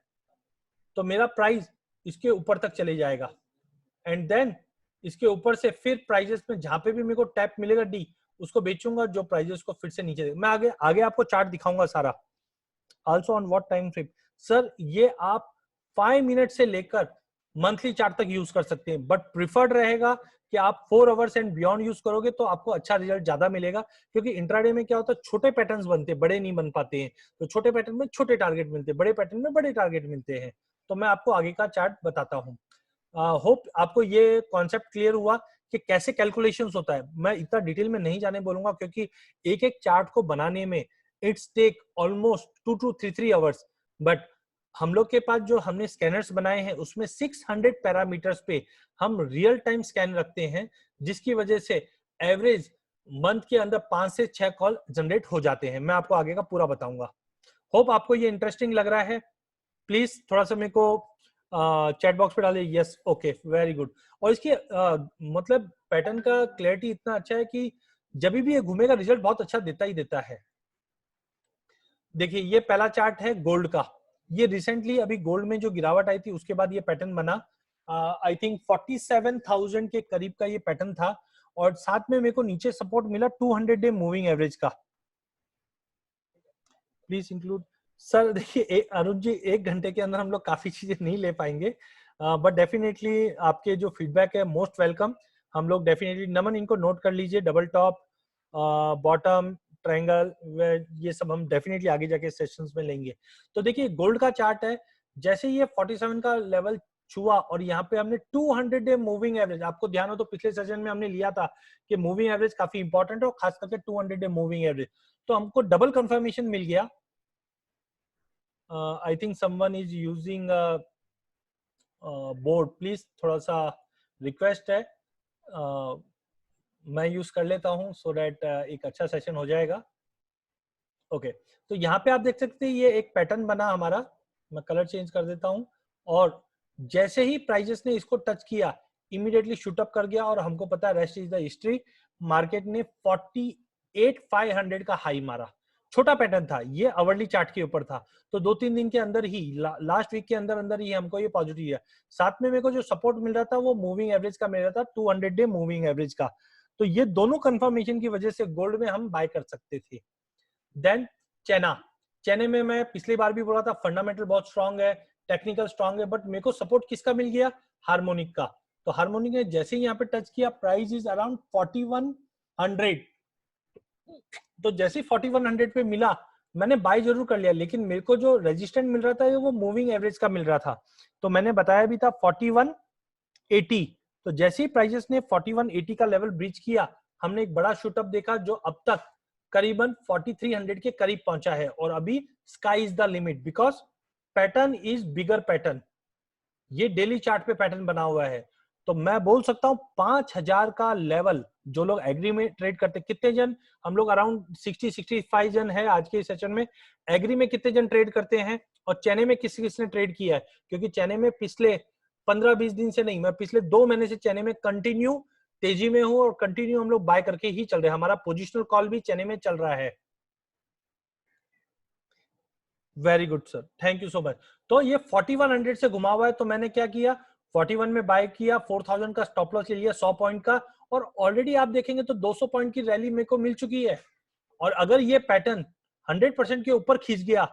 तो मेरा प्राइस इसके ऊपर तक चले जाएगा। एंड देन इसके ऊपर से फिर प्राइजेस में जहां पे भी मेरे को टैप मिलेगा डी, उसको बेचूंगा, जो प्राइजेस को फिर से नीचे देगा। मैं आगे आगे आपको चार्ट दिखाऊंगा सारा। Also on what time frame, sir ये आप 5 मिनट से लेकर मंथली चार्ट तक यूज कर सकते हैं, बट प्रिफर्ड रहेगा कि आप 4 आवर्स एंड बियॉन्ड यूज करोगे तो आपको अच्छा रिजल्ट ज्यादा मिलेगा। क्योंकि इंट्राडे में क्या होता है, छोटे पैटर्न्स बनते हैं, बड़े नहीं बन पाते हैं। तो छोटे पैटर्न में छोटे टारगेट मिलते हैं, बड़े पैटर्न में बड़े टारगेट मिलते हैं। तो मैं आपको आगे का चार्ट बताता हूँ। होप आपको ये कॉन्सेप्ट क्लियर हुआ कि कैसे कैलकुलेशंस होता है। मैं इतना डिटेल में नहीं जाने बोलूंगा क्योंकि एक एक चार्ट को बनाने में it's take almost 2 to 3 hours. But हम लोग के पास जो हमने स्कैनर्स बनाए हैं उसमें 600 पैरामीटर्स पे हम रियल टाइम स्कैन रखते हैं, जिसकी वजह से एवरेज मंथ के अंदर 5 से 6 कॉल जनरेट हो जाते हैं। मैं आपको आगे का पूरा बताऊंगा। होप आपको ये इंटरेस्टिंग लग रहा है। प्लीज थोड़ा सा मेरे को चैट बॉक्स पे डालिए, यस ओके वेरी गुड। और इसके मतलब पैटर्न का क्लैरिटी इतना अच्छा है कि जब भी ये घूमेगा रिजल्ट बहुत अच्छा देता ही देता है। देखिए ये पहला चार्ट है गोल्ड का। ये रिसेंटली अभी गोल्ड में जो गिरावट आई थी उसके बाद ये पैटर्न बना। आई थिंक 47,000 के करीब का ये पैटर्न था, और साथ में मेरे को नीचे सपोर्ट मिला 200 डे मूविंग एवरेज का। प्लीज इंक्लूड, सर देखिए अरुण जी 1 घंटे के अंदर हम लोग काफी चीजें नहीं ले पाएंगे, बट डेफिनेटली आपके जो फीडबैक है मोस्ट वेलकम। हम लोग डेफिनेटली, नमन इनको नोट कर लीजिए, डबल टॉप, बॉटम ट्रायंगल, ये सब हम डेफिनेटली आगे जाके सेशंस में लेंगे। तो देखिए गोल्ड का चार्ट है, जैसे ये 47 का लेवल छुआ और यहाँ पे हमने 200 डे मूविंग एवरेज, आपको ध्यान हो तो पिछले सेशन में हमने लिया था कि मूविंग एवरेज काफी इंपॉर्टेंट है और खास करके 200 डे मूविंग एवरेज, तो हमको डबल कंफर्मेशन मिल गया। I think someone is using board, please थोड़ा सा रिक्वेस्ट है, मैं यूज कर लेता हूं सो दैट एक अच्छा सेशन हो जाएगा। ओके, तो यहाँ पे आप देख सकते हैं ये एक पैटर्न बना हमारा, मैं कलर चेंज कर देता हूं, और जैसे ही प्राइजेस ने इसको टच किया इमीडिएटली शूट अप कर गया, और हमको पता है rest is the history. Market ने 48,500 का हाई मारा, छोटा पैटर्न था ये, आवरली चार्ट के ऊपर था, तो 2-3 दिन के अंदर ही, लास्ट वीक के अंदर अंदर ही हमको ये पॉजिटिव दिया। साथ में मेरे को जो सपोर्ट मिल रहा था वो मूविंग एवरेज का मिल रहा था, 200 डे मूविंग एवरेज का, तो ये दोनों कंफर्मेशन की वजह से गोल्ड में हम बाय कर सकते थे। देन चेना में मैं पिछली बार भी बोला था फंडामेंटल बहुत स्ट्रांग है, टेक्निकल स्ट्रांग है, बट मेरे को सपोर्ट किसका मिल गया, हार्मोनिक का। तो हार्मोनिक ने जैसे ही यहाँ पे टच किया, प्राइस इज अराउंड 4100, तो जैसे 4100 पे मिला मैंने बाय जरूर कर लिया, लेकिन मेरे को जो रेजिस्टेंट मिल रहा था वो मूविंग एवरेज का मिल रहा था, तो मैंने बताया भी था 4180। तो जैसे ही प्राइसेस ने 4180 का लेवल ब्रीच किया, हमने एक बड़ा शूटअप देखा जो अब तक करीबन 4300 के करीब पहुंचा है, और अभी sky is the limit because pattern is bigger pattern, ये डेली चार्ट पे पैटर्न बना हुआ है। तो मैं बोल सकता हूं 5000 का लेवल, जो लोग एग्री में ट्रेड करते, कितने जन हम लोग, अराउंड 60-65 जन है आज के सेशन में, एग्री में कितने जन ट्रेड करते हैं, और चेने में किस किसने ट्रेड किया है, क्योंकि चेने में पिछले 15-20 दिन से नहीं, मैं पिछले 2 महीने से चेने में कंटिन्यू तेजी में हूं, और कंटिन्यू हम लोग बाय करके ही चल रहे हैं, हमारा पोजिशनल कॉल भी चेने में चल रहा है। Very good sir, thank you so much. तो ये 4100 से घुमा हुआ है, तो मैंने क्या किया, 41 में बाय किया, 4000 का स्टॉप लॉस ले लिया 100 पॉइंट का, और ऑलरेडी आप देखेंगे तो 200 पॉइंट की रैली मेरे को मिल चुकी है, और अगर ये पैटर्न 100% के ऊपर खींच गया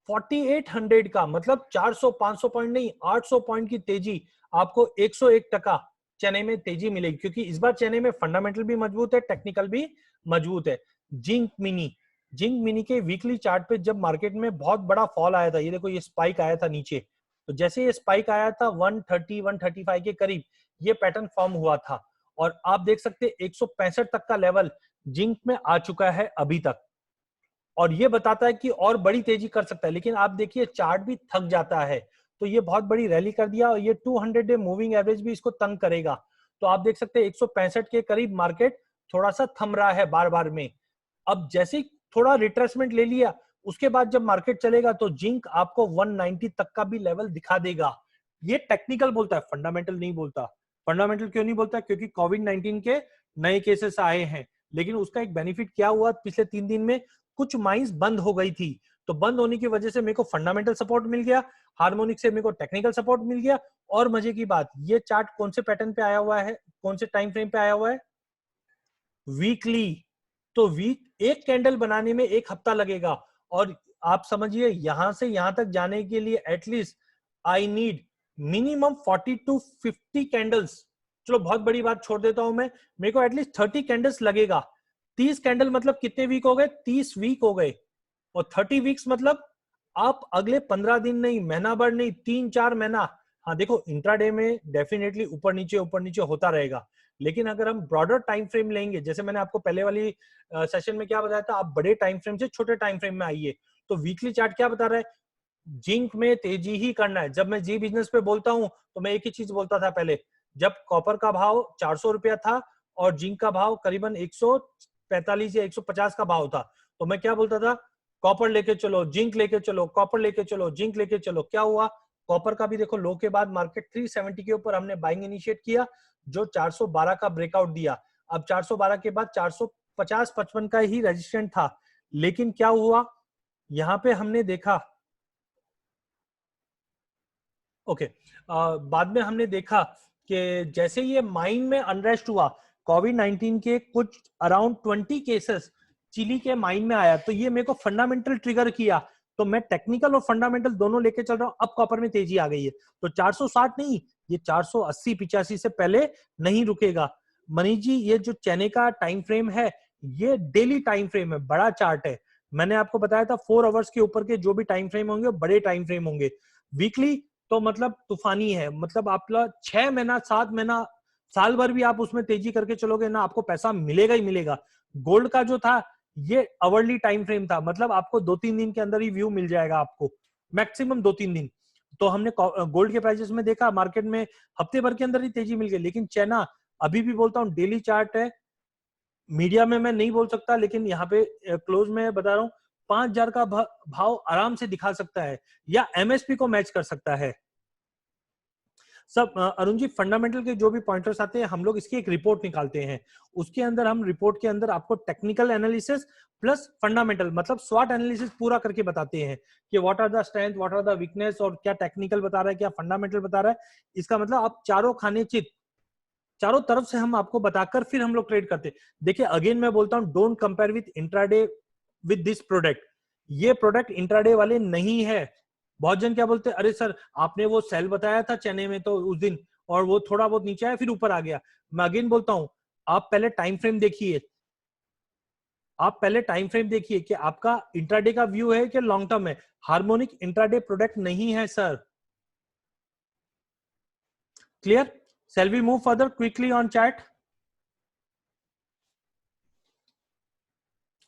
4800 का, मतलब 400-500 पॉइंट नहीं, 800 पॉइंट की तेजी, आपको 101% चेन्नई में तेजी मिलेगी, क्योंकि इस बार चेन्नई में फंडामेंटल भी मजबूत है, टेक्निकल भी मजबूत है। जिंक मिनी के वीकली चार्ट पे जब मार्केट में बहुत बड़ा फॉल आया था, ये देखो ये स्पाइक आया था नीचे, तो जैसे ये स्पाइक आया था 130-135 के करीब, ये पैटर्न फॉर्म हुआ था, और आप देख सकते 165 तक का लेवल जिंक में आ चुका है अभी तक, और ये बताता है कि और बड़ी तेजी कर सकता है, लेकिन आप देखिए चार्ट भी थक जाता है, तो ये बहुत बड़ी रैली कर दिया, और ये 200 डे मूविंग एवरेज भी इसको तंग करेगा, तो आप देख सकते हैं 165 के करीब मार्केट थोड़ा सा थम रहा है बार बार में। अब जैसे ही थोड़ा रिट्रेसमेंट ले लिया, उसके बाद जब मार्केट चलेगा तो जिंक आपको 190 तक का भी लेवल दिखा देगा। ये टेक्निकल बोलता है, फंडामेंटल नहीं बोलता। फंडामेंटल क्यों नहीं बोलता, क्योंकि कोविड-19 के नए केसेस आए हैं, लेकिन उसका एक बेनिफिट क्या हुआ, पिछले 3 दिन में कुछ माइंस बंद हो गई थी, तो बंद होने की वजह से मेरे को फंडामेंटल सपोर्ट मिल गया, हार्मोनिक से मेरे को टेक्निकल सपोर्ट मिल गया, और मजे की बात, ये चार्ट कौन से पैटर्न पे आया हुआ है, कौन से टाइम फ्रेम पे आया हुआ है, वीकली, तो वीक एक कैंडल बनाने में 1 हफ्ता लगेगा, और आप समझिए यहां से यहां तक जाने के लिए at least I need minimum 40-50 candles. चलो बहुत बड़ी बात छोड़ देता हूं मैं, मेरे को एटलीस्ट 30 कैंडल्स लगेगा। 30 कैंडल मतलब कितने वीक हो गए, 30 वीक हो गए, और 30 वीक्स मतलब आप अगले 15 दिन नहीं, महीना भर नहीं, 3-4 महीना। हाँ देखो इंट्राडे में डेफिनेटली ऊपर नीचे होता रहेगा, लेकिन अगर हम ब्रॉडर टाइम फ्रेम लेंगे, जैसे मैंने आपको पहले वाली सेशन में क्या बताया था, आप बड़े टाइम फ्रेम से छोटे टाइम फ्रेम में आइए, तो वीकली चार्ट क्या बता रहा है, जिंक में तेजी ही करना है। जब मैं जी बिजनेस पे बोलता हूं तो मैं एक ही चीज बोलता था पहले, जब कॉपर का भाव 400 रुपया था और जिंक का भाव करीबन 145 या 150 का भाव था, तो मैं क्या बोलता था, कॉपर लेके चलो, जिंक लेके चलो, कॉपर लेके चलो, जिंक लेके चलो। क्या हुआ, कॉपर का भी देखो लो के बाद मार्केट 370 के ऊपर हमने बाइंग इनिशिएट किया, जो 412 का ब्रेकआउट दिया। अब 412 के बाद 450-55 का ही रेजिस्टेंट था, लेकिन क्या हुआ, यहां पे हमने देखा, ओके बाद में हमने देखा कि जैसे ये माइन में अनरेस्ट हुआ, कोविड-19 के कुछ अराउंड 20 केसेस चिली के माइन में आया, तो ये मेरे को फंडामेंटल ट्रिगर किया, तो मैं टेक्निकल और फंडामेंटल दोनों लेके चल रहा हूं। अब कॉपर में तेजी आ गई है, तो 460 नहीं, ये 480-85 से पहले नहीं रुकेगा। मनीष जी, ये जो चेने का टाइम फ्रेम है, ये डेली टाइम फ्रेम है, बड़ा चार्ट है। मैंने आपको बताया था 4 आवर्स के ऊपर के जो भी टाइम फ्रेम होंगे बड़े टाइम फ्रेम होंगे। वीकली तो मतलब तूफानी है, मतलब आपका 6 महीना 7 महीना साल भर भी आप उसमें तेजी करके चलोगे ना, आपको पैसा मिलेगा ही मिलेगा। गोल्ड का जो था ये आवरली टाइम फ्रेम था, मतलब आपको 2-3 दिन के अंदर ही व्यू मिल जाएगा आपको, मैक्सिमम 2-3 दिन। तो हमने गोल्ड के प्राइसेस में देखा मार्केट में हफ्ते भर के अंदर ही तेजी मिल गई। लेकिन चाइना अभी भी बोलता हूँ डेली चार्ट है, मीडिया में मैं नहीं बोल सकता, लेकिन यहाँ पे क्लोज में बता रहा हूँ 5,000 का भाव आराम से दिखा सकता है या एमएसपी को मैच कर सकता है। सब अरुण जी, फंडामेंटल के जो भी पॉइंटर्स आते हैं हम लोग इसकी एक रिपोर्ट निकालते हैं, उसके अंदर हम रिपोर्ट के अंदर आपको टेक्निकल एनालिसिस प्लस फंडामेंटल मतलब स्वॉट एनालिसिस पूरा करके बताते हैं कि what are the strength, what are the weakness, और क्या टेक्निकल बता रहा है क्या फंडामेंटल बता रहा है। इसका मतलब आप चारों खाने चित, चारों तरफ से हम आपको बताकर फिर हम लोग ट्रेड करते हैं। देखिए अगेन मैं बोलता हूं, don't compare with intraday with this product. ये प्रोडक्ट इंट्राडे वाले नहीं है। बहुत जन क्या बोलते हैं, अरे सर आपने वो सेल बताया था चेन्नई में तो उस दिन, और वो थोड़ा बहुत नीचे आया फिर ऊपर आ गया। मैं अगेन बोलता हूं, आप पहले टाइम फ्रेम देखिए, आप पहले टाइम फ्रेम देखिए कि आपका इंट्राडे का व्यू है कि लॉन्ग टर्म है। हार्मोनिक इंट्राडे प्रोडक्ट नहीं है sir. Clear? Shall we move further quickly on chart?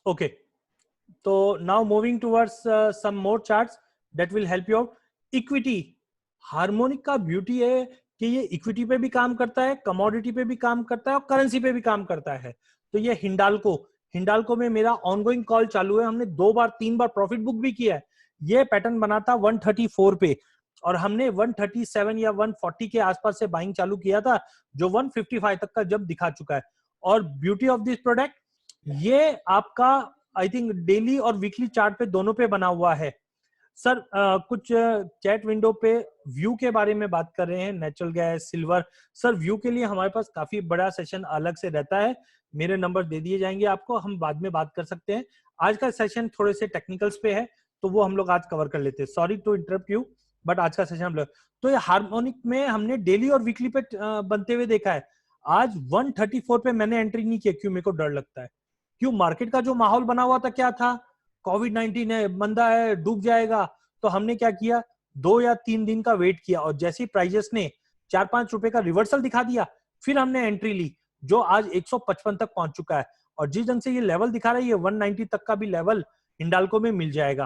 Okay. So now moving towards some more charts that will help you out. Equity, harmonic का beauty है कि ये equity पे भी काम करता है, कमोडिटी पे भी काम करता है और करेंसी पे भी काम करता है। तो ये हिंडाल्को में मेरा ऑनगोइंग कॉल चालू है, हमने 2 बार 3 बार प्रॉफिट बुक भी किया है। ये पैटर्न बना था 134 पे और हमने 137 या 140 के आसपास से बाइंग चालू किया था, जो 155 तक का जब दिखा चुका है। और ब्यूटी ऑफ दिस प्रोडक्ट, ये आपका आई थिंक डेली और वीकली चार्ट पे दोनों पे बना हुआ है। सर कुछ चैट विंडो पे व्यू के बारे में बात कर रहे हैं, natural gas, silver. Sir view के लिए हमारे पास काफी बड़ा सेशन अलग से रहता है, मेरे नंबर दे दिए जाएंगे आपको, हम बाद में बात कर सकते हैं। आज का सेशन थोड़े से टेक्निकल्स पे है तो वो हम लोग आज कवर कर लेते हैं। Sorry to interrupt you, but आज का सेशन हम लोग, तो ये हार्मोनिक में हमने डेली और वीकली पे बनते हुए देखा है। आज 134 पे मैंने एंट्री नहीं किया, क्यों? मेरे को डर लगता है। क्यों? मार्केट का जो माहौल बना हुआ था क्या था, कोविड-19 है, मंदा है, डूब जाएगा। तो हमने क्या किया, 2 या 3 दिन का वेट किया और जैसे ही प्राइजेस ने 4-5 रुपए का रिवर्सल दिखा दिया, फिर हमने एंट्री ली, जो आज 155 तक पहुंच चुका है। और जिस ढंग से ये लेवल दिखा रहा है, ये 190 तक का भी लेवल हिंडाल्को में मिल जाएगा।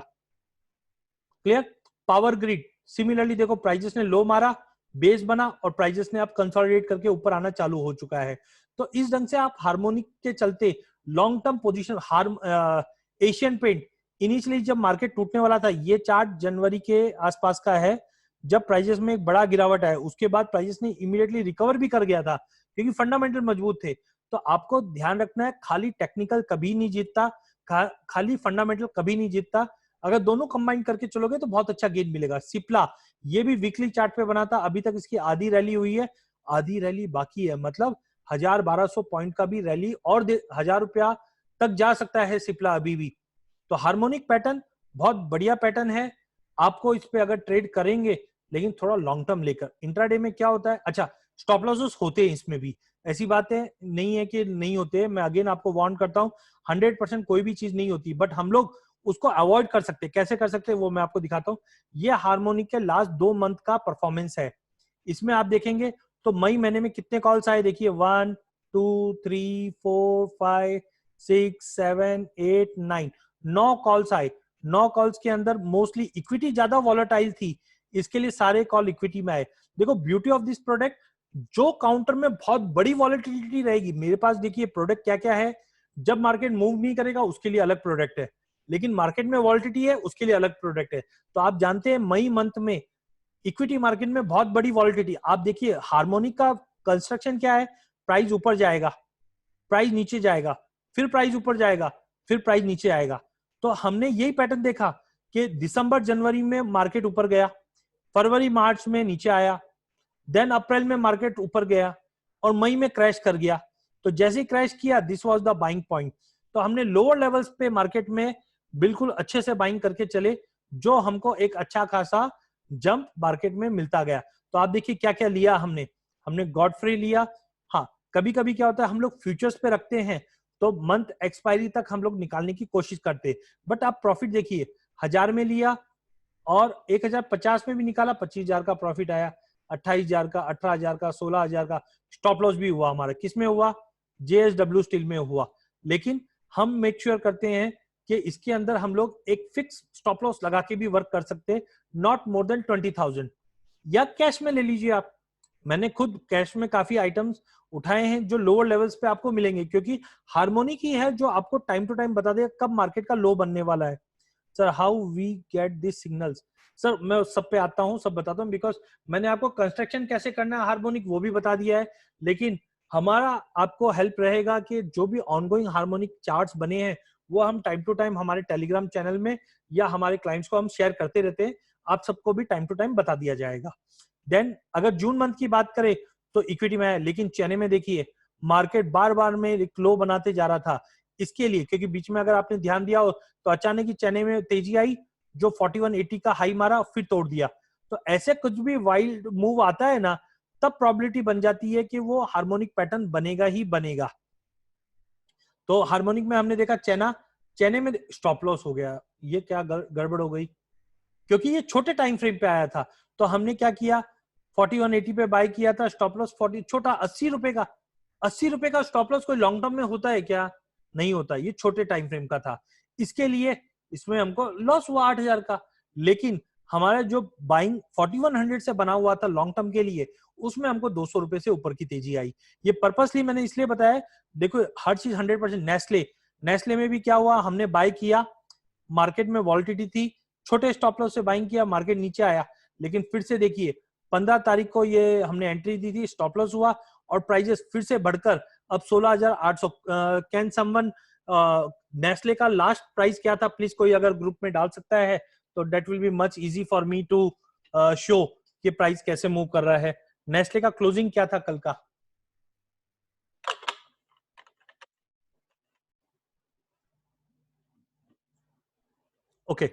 क्लियर? पावर ग्रिड सिमिलरली देखो, प्राइजेस ने लो मारा, बेस बना और प्राइजेस ने अब कंसोलिडेट करके ऊपर आना चालू हो चुका है। तो इस ढंग से आप हार्मोनिक के चलते long term position, Asian paint initially जब मार्केट टूटने वाला था, ये चार्ट जनवरी के आसपास का है, जब प्राइजेस में एक बड़ा गिरावट आया, उसके बाद प्राइजेस ने इमीडिएटली रिकवर भी कर गया था क्योंकि फंडामेंटल मजबूत थे। तो आपको ध्यान रखना है, खाली टेक्निकल कभी नहीं जीतता, खाली फंडामेंटल कभी नहीं जीतता। अगर दोनों कंबाइन करके चलोगे तो बहुत अच्छा गेन मिलेगा। सिप्ला, ये भी वीकली चार्ट पे बना था, अभी तक इसकी आधी रैली हुई है, आधी रैली बाकी है, मतलब 1,000-1,200 पॉइंट का भी रैली और 1,000 रुपया तक जा सकता है सिप्ला अभी भी। तो हार्मोनिक पैटर्न बहुत बढ़िया पैटर्न है, आपको इस पे अगर ट्रेड करेंगे, लेकिन थोड़ा लॉन्ग टर्म लेकर। इंट्राडे में क्या होता है, अच्छा स्टॉप लॉसेस होते हैं इसमें भी, ऐसी बातें नहीं है कि नहीं होते। मैं अगेन आपको वार्न करता हूं, 100% कोई भी चीज नहीं होती, बट हम लोग उसको अवॉइड कर सकते हैं। कैसे कर सकते हैं वो मैं आपको दिखाता हूं। ये हार्मोनिक के लास्ट 2 मंथ का परफॉर्मेंस है। इसमें आप देखेंगे तो मई महीने में कितने कॉल्स आए, देखिए 1 2 3 4 5 6 7 8 9, 9 कॉल्स आए। 9 कॉल्स के अंदर मोस्टली इक्विटी ज्यादा वॉलेटाइल थी, इसके लिए सारे कॉल इक्विटी में आए। देखो ब्यूटी ऑफ दिस प्रोडक्ट, जो काउंटर में बहुत बड़ी वॉलेटिलिटी रहेगी, मेरे पास देखिए प्रोडक्ट क्या क्या है। जब मार्केट मूव नहीं करेगा उसके लिए अलग प्रोडक्ट है, लेकिन मार्केट में वॉलेटिलिटी है उसके लिए अलग प्रोडक्ट है। तो आप जानते हैं मई मंथ में इक्विटी मार्केट में बहुत बड़ी वॉलेटिलिटी। आप देखिए हार्मोनिक का कंस्ट्रक्शन क्या है, प्राइस ऊपर जाएगा, प्राइस नीचे जाएगा, फिर प्राइस ऊपर जाएगा, फिर प्राइस नीचे आएगा। तो हमने यही पैटर्न देखा कि दिसंबर जनवरी में मार्केट ऊपर गया, फरवरी मार्च में नीचे आया, देन अप्रैल में मार्केट ऊपर गया और मई में क्रैश कर गया। तो जैसे ही क्रैश किया, this was the buying point. तो हमने लोअर लेवल्स पे मार्केट में बिल्कुल अच्छे से बाइंग करके चले, जो हमको एक अच्छा खासा जंप मार्केट में मिलता गया। तो आप देखिए क्या क्या लिया हमने गॉडफ्रे लिया। हाँ, कभी कभी क्या होता है हम लोग फ्यूचर्स पे रखते हैं तो मंथ एक्सपायरी तक हम लोग निकालने की कोशिश करते हैं। बट आप प्रॉफिट देखिए, 1000 में लिया और 1050 में भी निकाला, 25,000 का प्रॉफिट आया, 28,000 का, 18,000 का, 16,000 का। स्टॉप लॉस भी हुआ हमारा, किसमें हुआ? JSW स्टील में हुआ। लेकिन हम मेक श्योर करते हैं कि इसके अंदर हम लोग एक फिक्स स्टॉप लॉस लगा के भी वर्क कर सकते हैं, नॉट मोर देन 20,000। या कैश में ले लीजिए आप। मैंने खुद कैश में काफी आइटम्स उठाए हैं जो लोअर लेवल्स पे आपको मिलेंगे, क्योंकि हार्मोनिक ही है जो आपको टाइम टू टाइम बता देगा कब मार्केट का लो बनने वाला है। Sir how we get this signals? Sir मैं सब पे आता हूँ, सब बताता हूँ, बिकॉज मैंने आपको कंस्ट्रक्शन कैसे करना है हार्मोनिक वो भी बता दिया है। लेकिन हमारा आपको हेल्प रहेगा कि जो भी ऑनगोइंग हार्मोनिक चार्ट्स बने हैं वो हम टाइम टू टाइम हमारे टेलीग्राम चैनल में या हमारे क्लाइंट्स को हम शेयर करते रहते हैं। आप सबको भी टाइम टू टाइम बता दिया जाएगा। देन अगर जून मंथ की बात करें तो इक्विटी में है, लेकिन चेन्नई में देखिए मार्केट बार बार में एक लो बनाते जा रहा था। इसके लिए क्योंकि बीच में अगर आपने ध्यान दिया हो तो अचानक ही चेन्नई में तेजी आई, जो 4180 का हाई मारा फिर तोड़ दिया। तो ऐसे कुछ भी वाइल्ड मूव आता है ना, तब प्रोबेबिलिटी बन जाती है कि वो हार्मोनिक पैटर्न बनेगा ही बनेगा। तो हार्मोनिक में हमने देखा चेन्नई में स्टॉप लॉस हो गया। ये क्या गड़बड़ हो गई, क्योंकि ये छोटे टाइम फ्रेम पे आया था। तो हमने क्या किया, 4180 पे बाय किया था, स्टॉप लॉस 40, छोटा 80 रुपए का। 80 रुपए का स्टॉप लॉस कोई लॉन्ग टर्म में होता है क्या? नहीं होता, ये छोटे टाइम फ्रेम का था। इसके लिए इसमें हमको लॉस हुआ 8,000 का। लेकिन हमारा जो बाइंग 4100 से बना हुआ था लॉन्ग टर्म के लिए, उसमें हमको 200 रुपए से ऊपर की तेजी आई। ये पर्पसली मैंने इसलिए बताया, देखो हर चीज 100%। नेस्ले में भी क्या हुआ, हमने बाय किया, मार्केट में वॉलिटिलिटी थी, छोटे स्टॉप लॉस से बाइंग किया, मार्केट नीचे आया। लेकिन फिर से देखिए 15 तारीख को ये हमने एंट्री दी थी, स्टॉप लॉस हुआ और प्राइजेस फिर से बढ़कर अब 16,800। कैन समवन नेस्ले का लास्ट प्राइस क्या था? प्लीज कोई अगर ग्रुप में डाल सकता है तो that will be much easy for me to show कि प्राइस कैसे मूव कर रहा है। नेस्ले का क्लोजिंग क्या था कल का? ओके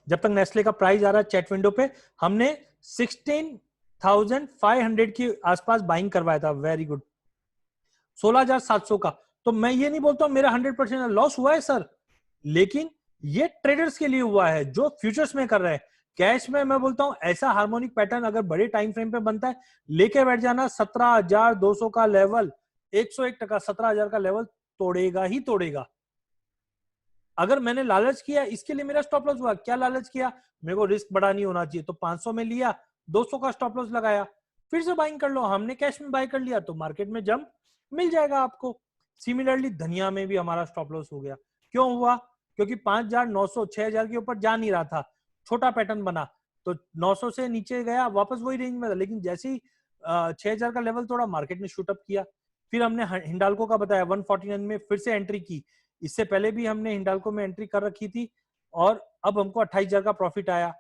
जब तक नेस्ले का प्राइस आ रहा है चैट विंडो पे, हमने 16,500 के आसपास बाइंग करवाया था। Very good. 16,700 का। तो मैं ये नहीं बोलता हूं मेरा 100% लॉस हुआ है सर, लेकिन ये ट्रेडर्स के लिए हुआ है जो फ्यूचर्स में कर रहे हैं। कैश में मैं बोलता हूं ऐसा हार्मोनिक पैटर्न अगर बड़े टाइम फ्रेम पे बनता है, लेके बैठ जाना। 17,200 का लेवल 101% 17,000 का लेवल तोड़ेगा ही तोड़ेगा। अगर मैंने लालच किया, इसके लिए मेरा स्टॉप लॉस हुआ। क्या लालच किया? मेरे को रिस्क बड़ा नहीं होना चाहिए, तो 500 में लिया, 200 का स्टॉप लॉस लगाया, फिर से बाइंग कर लो। हमने कैश में बाय कर लिया तो मार्केट में जंप मिल जाएगा आपको। सिमिलरली धनिया में भी हमारा स्टॉप लॉस हो गया। क्यों हुआ? क्योंकि 5,900 6,000 के ऊपर जा नहीं रहा था, छोटा पैटर्न बना, तो 900 से नीचे गया, वापस वही रेंज में था। लेकिन जैसे ही 6,000 का लेवल तोड़ा, मार्केट ने शूट अप किया। फिर हमने हिंडाल्को का बताया 149 में फिर से एंट्री की। इससे पहले भी हमने हिंडाल्को में एंट्री कर रखी थी और अब हमको 28,000 का प्रॉफिट आया।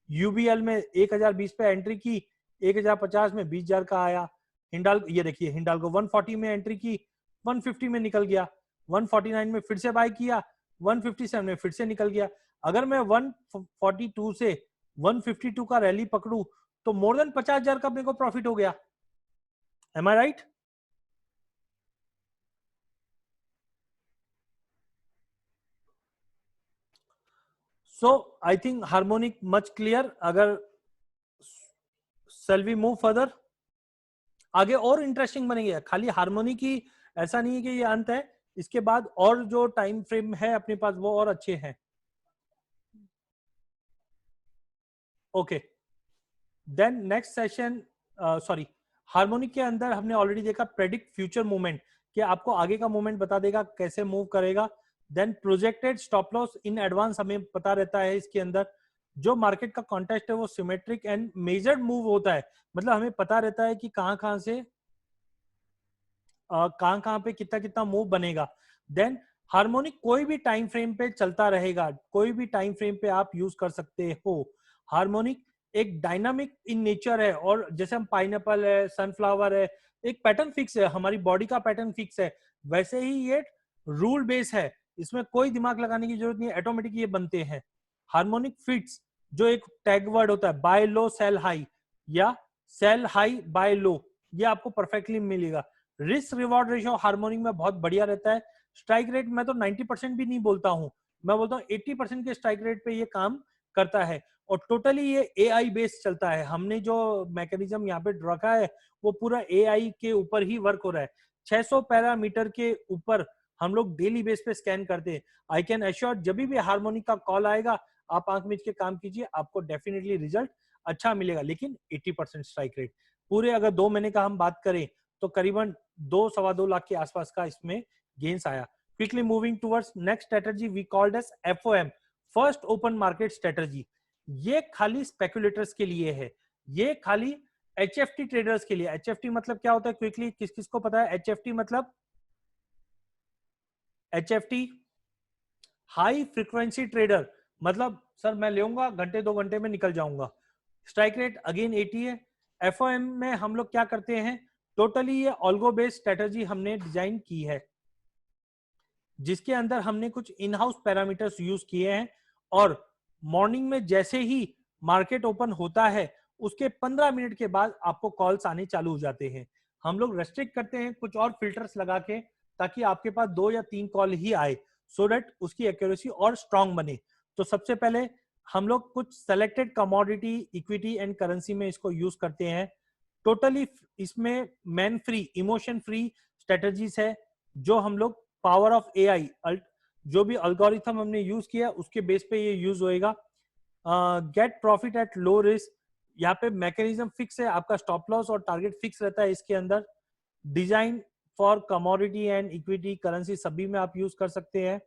यूबीएल में 1,020 पे एंट्री की, 1,050 में 20,000 का आया। हिंडाल्को ये देखिए, हिंडाल्को 140 में एंट्री की, 150 में निकल गया, 149 में फिर से बाय किया, 157 में फिर से निकल गया। अगर मैं 142 से 152 का रैली पकड़ू तो मोर देन 50,000 का मेरे को प्रॉफिट हो गया। Am I right? So I think harmonic much clear. अगर shall we move further? आगे और इंटरेस्टिंग बनेंगे। खाली हार्मोनिक ही ऐसा नहीं है कि ये अंत है, इसके बाद और जो टाइम फ्रेम है अपने पास वो और अच्छे हैं। Okay then next session, sorry, harmonic के अंदर हमने ऑलरेडी देखा प्रेडिक्ट फ्यूचर मूवमेंट, कि आपको आगे का मूवमेंट बता देगा कैसे मूव करेगा। Then projected stop loss in advance हमें पता रहता है। इसके अंदर जो मार्केट का कॉन्टेक्स्ट है वो सिमेट्रिक एंड मेजर्ड मूव होता है, मतलब हमें पता रहता है कि कहां से कहां पे कितना कितना मूव बनेगा। देन हार्मोनिक कोई भी टाइम फ्रेम पे चलता रहेगा, कोई भी टाइम फ्रेम पे आप यूज कर सकते हो। हार्मोनिक एक डायनामिक इन नेचर है, और जैसे हम पाइनएप्पल है, सनफ्लावर है, एक पैटर्न फिक्स है, हमारी बॉडी का पैटर्न फिक्स है, वैसे ही ये रूल बेस है, इसमें कोई दिमाग लगाने की जरूरत नहीं है, ऑटोमेटिक ये बनते हैं। हार्मोनिक फिट्स जो एक टैग वर्ड होता है, बाय लो सेल हाई या सेल हाई बाय लो, ये आपको परफेक्टली मिलेगा। रिस्क रिवॉर्ड रेशियो हार्मोनिक में बहुत बढ़िया रहता है। स्ट्राइक रेट मैं तो 90% भी नहीं बोलता हूं, मैं बोलता हूं 80% के स्ट्राइक रेट पे ये काम करता है। और टोटली ये एआई बेस्ड चलता है। हमने जो मैकेनिज्म यहाँ पे रखा है वो पूरा एआई के ऊपर ही वर्क हो रहा है। 600 पैरामीटर के ऊपर हम लोग डेली बेस पे स्कैन करते हैं। आई कैन एश्योर जब भी हार्मोनिक का कॉल आएगा आप आंख मीच के काम कीजिए, आपको डेफिनेटली रिजल्ट अच्छा मिलेगा। लेकिन 80% स्ट्राइक रेट, पूरे अगर 2 महीने का हम बात करें तो करीबन 2-2.25 लाख के आसपास का इसमें गेन्स आया। Quickly moving towards next strategy we called as FOM, first open market strategy. ये खाली स्पेकुलेटर्स के लिए है, ये खाली एचएफटी ट्रेडर्स के लिए। एचएफटी मतलब क्या होता है, क्विकली किस किस को पता है एचएफटी मतलब? एचएफटी हाई फ्रीक्वेंसी ट्रेडर, मतलब सर मैं लेऊंगा घंटे 2 घंटे में निकल जाऊंगा। स्ट्राइक रेट अगेन 80 है। एफओएम में हम लोग क्या करते हैं, टोटली ये ऑल्गो बेस्ड स्ट्रेटजी हमने डिजाइन की है, जिसके अंदर हमने कुछ इन हाउस पैरामीटर्स यूज किए हैं। और मॉर्निंग में जैसे ही मार्केट ओपन होता है उसके 15 मिनट के बाद आपको कॉल्स आने चालू हो जाते हैं। हम लोग रेस्ट्रिक्ट करते हैं कुछ और फिल्टर्स लगा के, ताकि आपके पास 2 या 3 कॉल ही आए, सो दैट उसकी एक्यूरेसी और स्ट्रांग बने। तो सबसे पहले हम लोग कुछ selected commodity, equity and currency में इसको यूज करते हैं। टोटली इसमें man free, emotion free strategies है, जो हम लोग पावर ऑफ एआई, जो भी अल्गोरिथम हमने यूज किया उसके बेस पे ये यूज होएगा। Gate profit at low risk, यहाँ पे मैकेनिज्म फिक्स है, आपका स्टॉप लॉस और टारगेट फिक्स रहता है इसके अंदर। Design for commodity and equity currency सभी में आप यूज कर सकते हैं।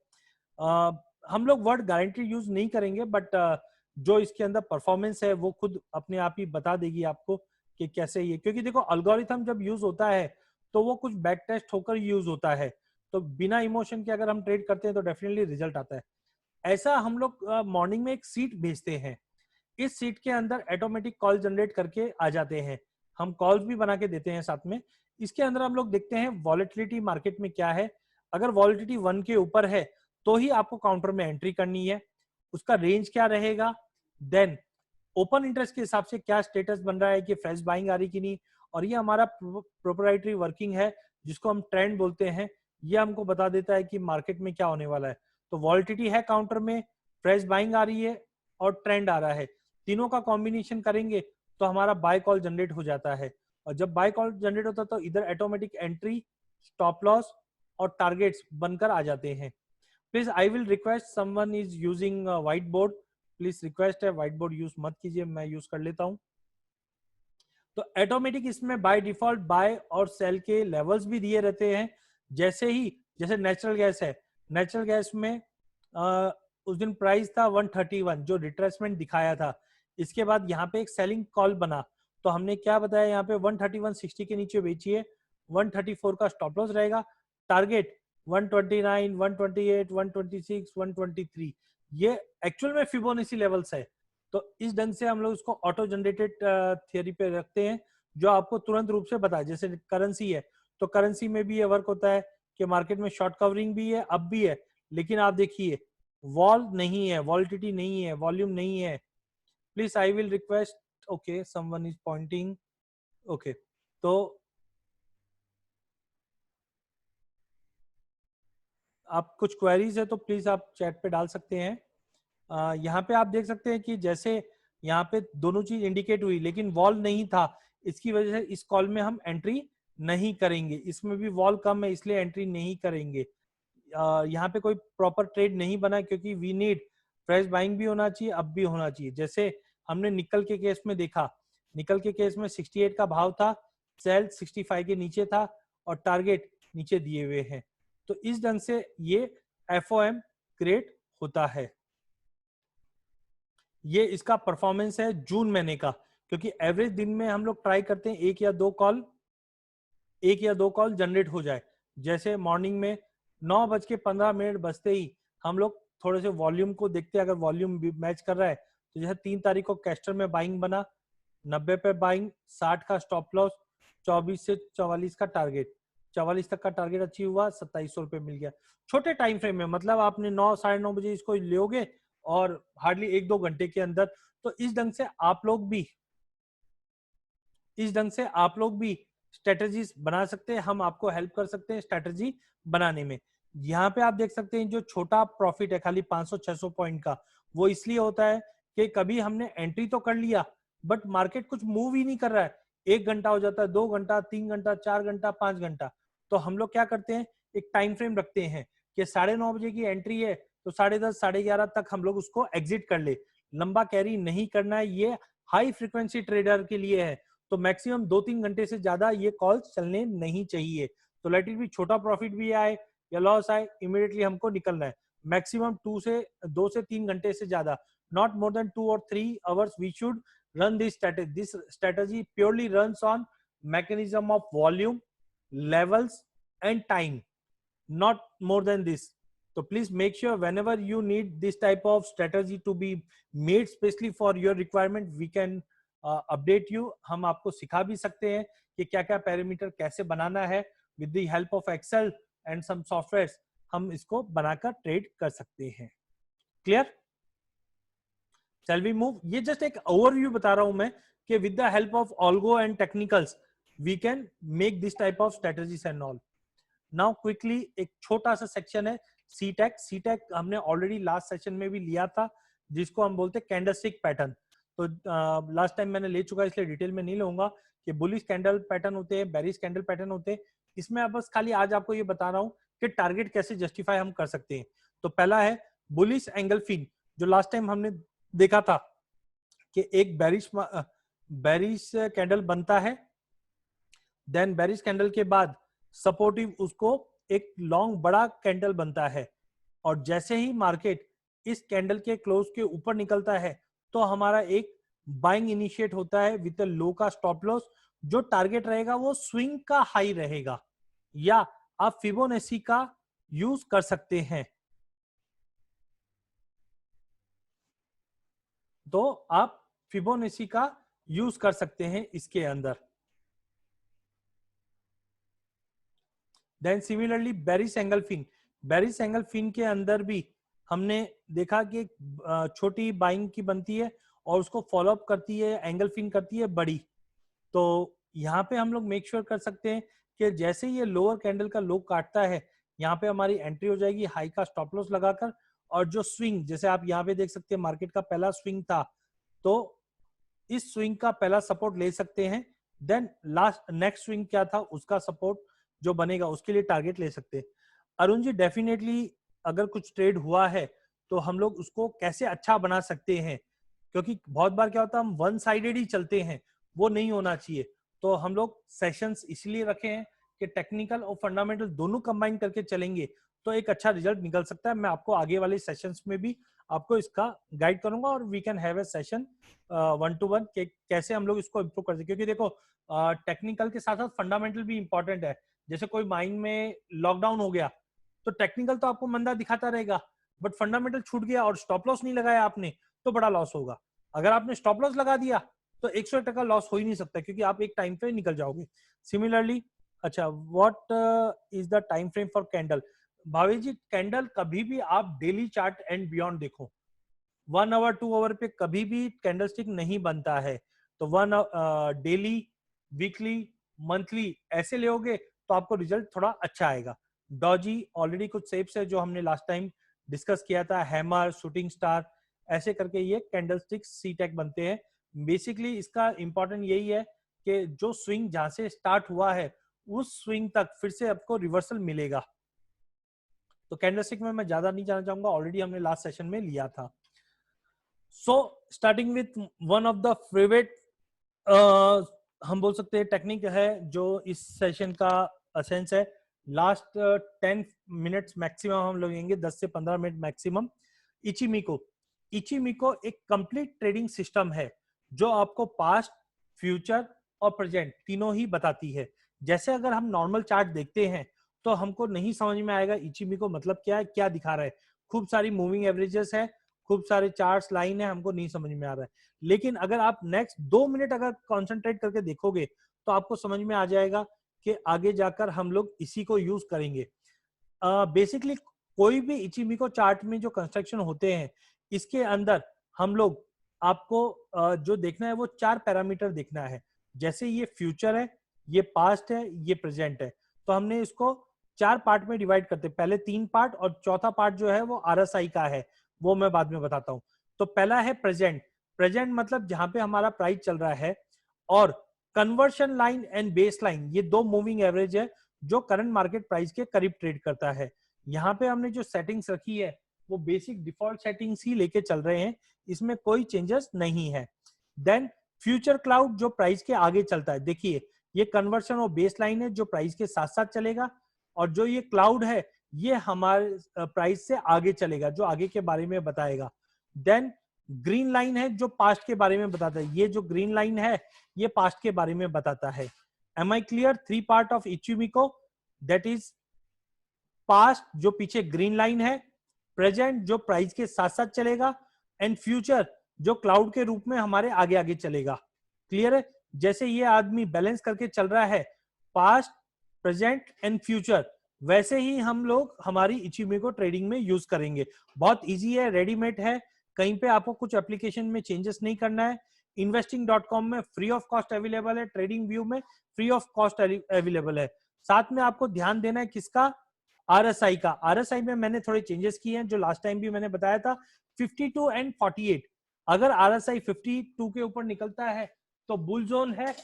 हम लोग वर्ड गारंटी यूज नहीं करेंगे, बट जो इसके अंदर परफॉर्मेंस है वो खुद अपने आप ही बता देगी आपको कि कैसे ये, क्योंकि देखो अल्गोरिथम जब यूज होता है तो वो कुछ बैक टेस्ट होकर यूज होता है, तो बिना इमोशन के अगर हम ट्रेड करते हैं तो डेफिनेटली रिजल्ट आता है। ऐसा हम लोग मॉर्निंग में एक सीट भेजते हैं, इस सीट के अंदर ऑटोमेटिक कॉल जनरेट करके आ जाते हैं, हम कॉल्स भी बना के देते हैं साथ में। इसके अंदर हम लोग देखते हैं वॉलेटिलिटी मार्केट में क्या है। अगर वॉलेटिलिटी 1 के ऊपर है तो ही आपको काउंटर में एंट्री करनी है, उसका रेंज क्या रहेगा, देन ओपन इंटरेस्ट के हिसाब से क्या स्टेटस बन रहा है कि फ्रेश बाइंग आ रही कि नहीं। और ये हमारा प्रोप्राइटरी वर्किंग है जिसको हम ट्रेंड बोलते हैं, ये हमको बता देता है कि मार्केट में क्या होने वाला है। तो वॉलेटिलिटी है काउंटर में, फ्रेश बाइंग आ रही है और ट्रेंड आ रहा है, तीनों का कॉम्बिनेशन करेंगे तो हमारा बाय कॉल जनरेट हो जाता है। और जब बाय कॉल जनरेट होता है तो इधर ऑटोमेटिक एंट्री, स्टॉप लॉस और टारगेट्स बनकर आ जाते हैं। Please I will request someone is using white board, please request है व्हाइट बोर्ड यूज मत कीजिए, मैं यूज कर लेता हूं। तो ऑटोमेटिक इसमें बाय डिफॉल्ट बाय और सेल के लेवल्स भी दिए रहते हैं। जैसे नेचुरल गैस है, नेचुरल गैस में उस दिन प्राइस था 131 जो रिट्रेसमेंट दिखाया था, इसके बाद यहाँ पे एक सेलिंग कॉल बना, तो हमने क्या बताया यहाँ पे 131.60 के नीचे बेचिए, 134 का स्टॉप लॉस रहेगा, टारगेट 129, 128, 126, 123, ये एक्चुअल में फिबोनाची लेवल्स है। तो इस ढंग से हम लोग इसको ऑटो जनरेटेड थियरी पे रखते हैं, जो आपको तुरंत रूप से बताए। जैसे करेंसी है तो करेंसी में भी ये वर्क होता है कि मार्केट में शॉर्ट कवरिंग भी है, अब भी है, लेकिन आप देखिए वॉल नहीं है, वॉलिटिलिटी नहीं है, वॉल्यूम नहीं है। Please I will request, okay someone is pointing, okay तो आप कुछ क्वेरीज है तो प्लीज आप चैट पे डाल सकते हैं। यहाँ पे आप देख सकते हैं कि जैसे यहाँ पे दोनों चीज इंडिकेट हुई लेकिन वॉल नहीं था, इसकी वजह से इस कॉल में हम एंट्री नहीं करेंगे, इसमें भी वॉल कम है इसलिए एंट्री नहीं करेंगे। यहाँ पे कोई प्रॉपर ट्रेड नहीं बना क्योंकि वी नीड फ्रेश बाइंग भी होना चाहिए, अब भी होना चाहिए। जैसे हमने निकल के केस में देखा, निकल के केस में 68 का भाव था, सेल 65 के नीचे था और टारगेट नीचे दिए हुए हैं। तो इस ढंग से ये एफओएम क्रिएट होता है। ये इसका परफॉर्मेंस है जून महीने का, क्योंकि एवरेज दिन में हम लोग ट्राई करते हैं एक या दो कॉल जनरेट हो जाए। जैसे मॉर्निंग में 9:15 बजते ही हम लोग थोड़े से वॉल्यूम को देखते हैं, अगर वॉल्यूम मैच कर रहा है तो जैसे 3 तारीख को कैस्टर में बाइंग बना, 90 पे बाइंग, 60 का स्टॉप लॉस, 24 से 44 का टारगेट, 44 तक का टारगेट अचीव हुआ, 2700 रुपये मिल गया। छोटे टाइम फ्रेम में, मतलब आपने 9 साढ़े 9 बजे इसको लोगे और हार्डली 1-2 घंटे के अंदर। तो इस ढंग से आप लोग भी स्ट्रेटजीज बना सकते हैं, हम आपको हेल्प कर सकते हैं स्ट्रेटजी बनाने में। यहाँ पे आप देख सकते हैं जो छोटा प्रॉफिट है खाली 500-600 पॉइंट का, वो इसलिए होता है कि कभी हमने एंट्री तो कर लिया बट मार्केट कुछ मूव ही नहीं कर रहा है। 1 घंटा हो जाता है, 2 घंटा, 3 घंटा, 4 घंटा, 5 घंटा। तो हम लोग क्या करते हैं, एक टाइम फ्रेम रखते हैं कि 9:30 बजे की एंट्री है तो 10:30 11:30 तक हम लोग उसको एग्जिट कर ले। लंबा कैरी नहीं करना है, ये हाई फ्रीक्वेंसी ट्रेडर के लिए है। तो मैक्सिमम 2-3 घंटे से ज्यादा ये कॉल्स चलने नहीं चाहिए। तो लेट इट भी छोटा प्रॉफिट भी आए या लॉस आए, इमीडिएटली हमको निकलना है। मैक्सिमम 2 से 3 घंटे से ज्यादा, not more than 2 or 3 hours we should run this strategy. This strategy purely runs on mechanism of volume, levels and time, not more than this. So please make sure whenever you need this type of strategy to be made specially for your requirement, we can update you. हम आपको सिखा भी सकते हैं कि क्या क्या parameter कैसे बनाना है। with the help of Excel and some softwares हम इसको बनाकर ट्रेड कर सकते हैं। क्लियर? Shall we move? ये जस्ट एक ओवरव्यू बता रहा हूं मैं कि with the help of algo and technicals we can make this type of strategies and all. Now quickly एक छोटा सा सेक्शन है सीटेक। सीटेक हमने ऑलरेडी लास्ट सेशन में भी लिया था, जिसको हम बोलते हैं कैंडलस्टिक पैटर्न। तो लास्ट टाइम मैंने ले चुका, इसलिए डिटेल में नहीं लूंगा कि बुलिश कैंडल पैटर्न होते हैं, बेरिश कैंडल पैटर्न होते हैं। इसमें अब बस खाली आज आपको ये बता रहा हूँ कि टारगेट कैसे जस्टिफाई हम कर सकते हैं। तो पहला है बुलिश एंगल्फिन, जो लास्ट टाइम हमने देखा था कि एक बेरिश कैंडल बनता है, देन बेरिश कैंडल के बाद सपोर्टिव उसको एक लॉन्ग बड़ा कैंडल बनता है, और जैसे ही मार्केट इस कैंडल के क्लोज के ऊपर निकलता है तो हमारा एक बाइंग इनिशिएट होता है विद लो का स्टॉप लॉस। जो टारगेट रहेगा वो स्विंग का हाई रहेगा, या आप फिबोनाची का यूज कर सकते हैं। तो आप फिबोनाची का यूज कर सकते हैं इसके अंदर। देन सिमिलरली बेरिश एंगल्फिन, बेरिश एंगल्फिन के अंदर भी हमने देखा कि छोटी बाइंग की बनती है और उसको फॉलो अप करती है, एंगल्फिन करती है बड़ी। तो यहाँ पे हम लोग मेक श्योर कर सकते हैं कि जैसे ये लोअर कैंडल का लो काटता है, यहाँ पे हमारी एंट्री हो जाएगी हाई का स्टॉप लॉस लगाकर। और जो स्विंग, जैसे आप यहाँ पे देख सकते हैं मार्केट का पहला स्विंग था, तो इस स्विंग का पहला सपोर्ट ले सकते हैं। देन लास्ट नेक्स्ट स्विंग क्या था, उसका सपोर्ट जो बनेगा उसके लिए टारगेट ले सकते हैं। अरुण जी, डेफिनेटली अगर कुछ ट्रेड हुआ है तो हम लोग उसको कैसे अच्छा बना सकते हैं, क्योंकि बहुत बार क्या होता है हम वन साइडेड ही चलते हैं, वो नहीं होना चाहिए। तो हम लोग सेशंस इसलिए रखे हैं कि टेक्निकल और फंडामेंटल दोनों कंबाइन करके चलेंगे तो एक अच्छा रिजल्ट निकल सकता है। मैं आपको आगे वाले सेशंस में भी आपको इसका गाइड करूंगा, और we can have a session 1-to-1 के कैसे हम लोग इसको इम्प्रूव कर सकते। क्योंकि देखो टेक्निकल के साथ साथ फंडामेंटल भी इंपॉर्टेंट है। जैसे कोई माइंड में लॉकडाउन हो गया तो टेक्निकल तो आपको मंदा दिखाता रहेगा, बट फंडामेंटल छूट गया और स्टॉप लॉस नहीं लगाया आपने तो बड़ा लॉस होगा। अगर आपने स्टॉप लॉस लगा दिया तो 100% लॉस हो ही नहीं सकता, क्योंकि आप एक टाइम पे निकल जाओगे। सिमिलरली, अच्छा, what is the time frame for candle? Bhavesh ji, candle कभी भी आप डेली चार्ट एंड बियॉन्ड देखो, 1 आवर 2 आवर पे कभी भी कैंडलस्टिक नहीं बनता है। तो डेली, वीकली, मंथली ऐसे लोगे तो आपको रिजल्ट थोड़ा अच्छा आएगा। डॉजी ऑलरेडी कुछ शेप्स है जो हमने लास्ट टाइम डिस्कस किया था, हैमर, शूटिंग स्टार, ऐसे करके ये कैंडलस्टिक सीटेक बनते हैं। बेसिकली इसका इंपॉर्टेंट यही है कि जो स्विंग जहां से स्टार्ट हुआ है उस स्विंग तक फिर से आपको रिवर्सल मिलेगा। तो कैंडलस्टिक में मैं ज्यादा नहीं जाना चाहूंगा, ऑलरेडी हमने लास्ट सेशन में लिया था। So starting with one of the favourite, हम बोल सकते हैं टेक्निक है जो इस सेशन का असेंस है। लास्ट 10 मिनट्स मैक्सिमम हम लोग लेंगे, 10 से 15 मिनट मैक्सिमम। इचिमिको, इचिमिको एक कंप्लीट ट्रेडिंग सिस्टम है जो आपको पास्ट, फ्यूचर और प्रेजेंट तीनों ही बताती है। जैसे अगर हम नॉर्मल चार्ट देखते हैं तो हमको नहीं समझ में आएगा इचिमिको मतलब क्या है, क्या दिखा रहा है। खूब सारी मूविंग एवरेजेस है, खूब सारे चार्ट्स, लाइन है, हमको नहीं समझ में आ रहा है। लेकिन अगर आप नेक्स्ट 2 मिनट अगर कॉन्सेंट्रेट करके देखोगे तो आपको समझ में आ जाएगा कि आगे जाकर हम लोग इसी को यूज करेंगे। बेसिकली कोई भी इचिमिको चार्ट में जो कंस्ट्रक्शन होते हैं, इसके अंदर हम लोग आपको जो देखना है वो 4 पैरामीटर देखना है। जैसे ये फ्यूचर है, ये पास्ट है, ये प्रेजेंट है। तो हमने इसको चार पार्ट में डिवाइड करते हैं, पहले 3 पार्ट और चौथा पार्ट जो है वो आरएसआई का है, वो मैं बाद में बताता हूं। तो पहला है प्रेजेंट। प्रेजेंट मतलब जहां पे हमारा प्राइस चल रहा है, और conversion line and base line, ये दो मूविंग एवरेज है जो करंट मार्केट प्राइस के करीब ट्रेड करता है। यहाँ पे हमने जो सेटिंग्स रखी है वो बेसिक डिफॉल्ट सेटिंग्स ही लेके चल रहे हैं, इसमें कोई चेंजेस नहीं है। देन फ्यूचर क्लाउड जो प्राइस के आगे चलता है, देखिए ये कन्वर्शन और बेस लाइन है जो प्राइस के साथ साथ चलेगा, और जो ये क्लाउड है ये हमारे प्राइस से आगे चलेगा, जो आगे के बारे में बताएगा। देन ग्रीन लाइन है जो पास्ट के बारे में बताता है, ये जो ग्रीन लाइन है ये पास्ट के बारे में बताता है। Am I clear? 3 part of Ichimoku, that is past जो पीछे ग्रीन लाइन है, प्रेजेंट जो प्राइस के साथ साथ चलेगा, एंड फ्यूचर जो क्लाउड के रूप में हमारे आगे आगे चलेगा। क्लियर है? जैसे ये आदमी बैलेंस करके चल रहा है पास्ट, प्रेजेंट एंड फ्यूचर, वैसे ही हम लोग हमारी इचिमिको ट्रेडिंग में यूज करेंगे। बहुत इजी है, रेडीमेड है, कहीं पे आपको कुछ एप्लीकेशन में चेंजेस नहीं करना है। investing.com में फ्री ऑफ कॉस्ट अवेलेबल है, ट्रेडिंग व्यू में फ्री ऑफ कॉस्ट अवेलेबल है। साथ में आपको ध्यान देना है किसका? आरएसआई का। आरएसआई में मैंने थोड़े चेंजेस किए हैं, जो लास्ट टाइम भी मैंने बताया था, 52 एंड 48। अगर आरएसआई 52 के ऊपर निकलता है तो बुल जोन है,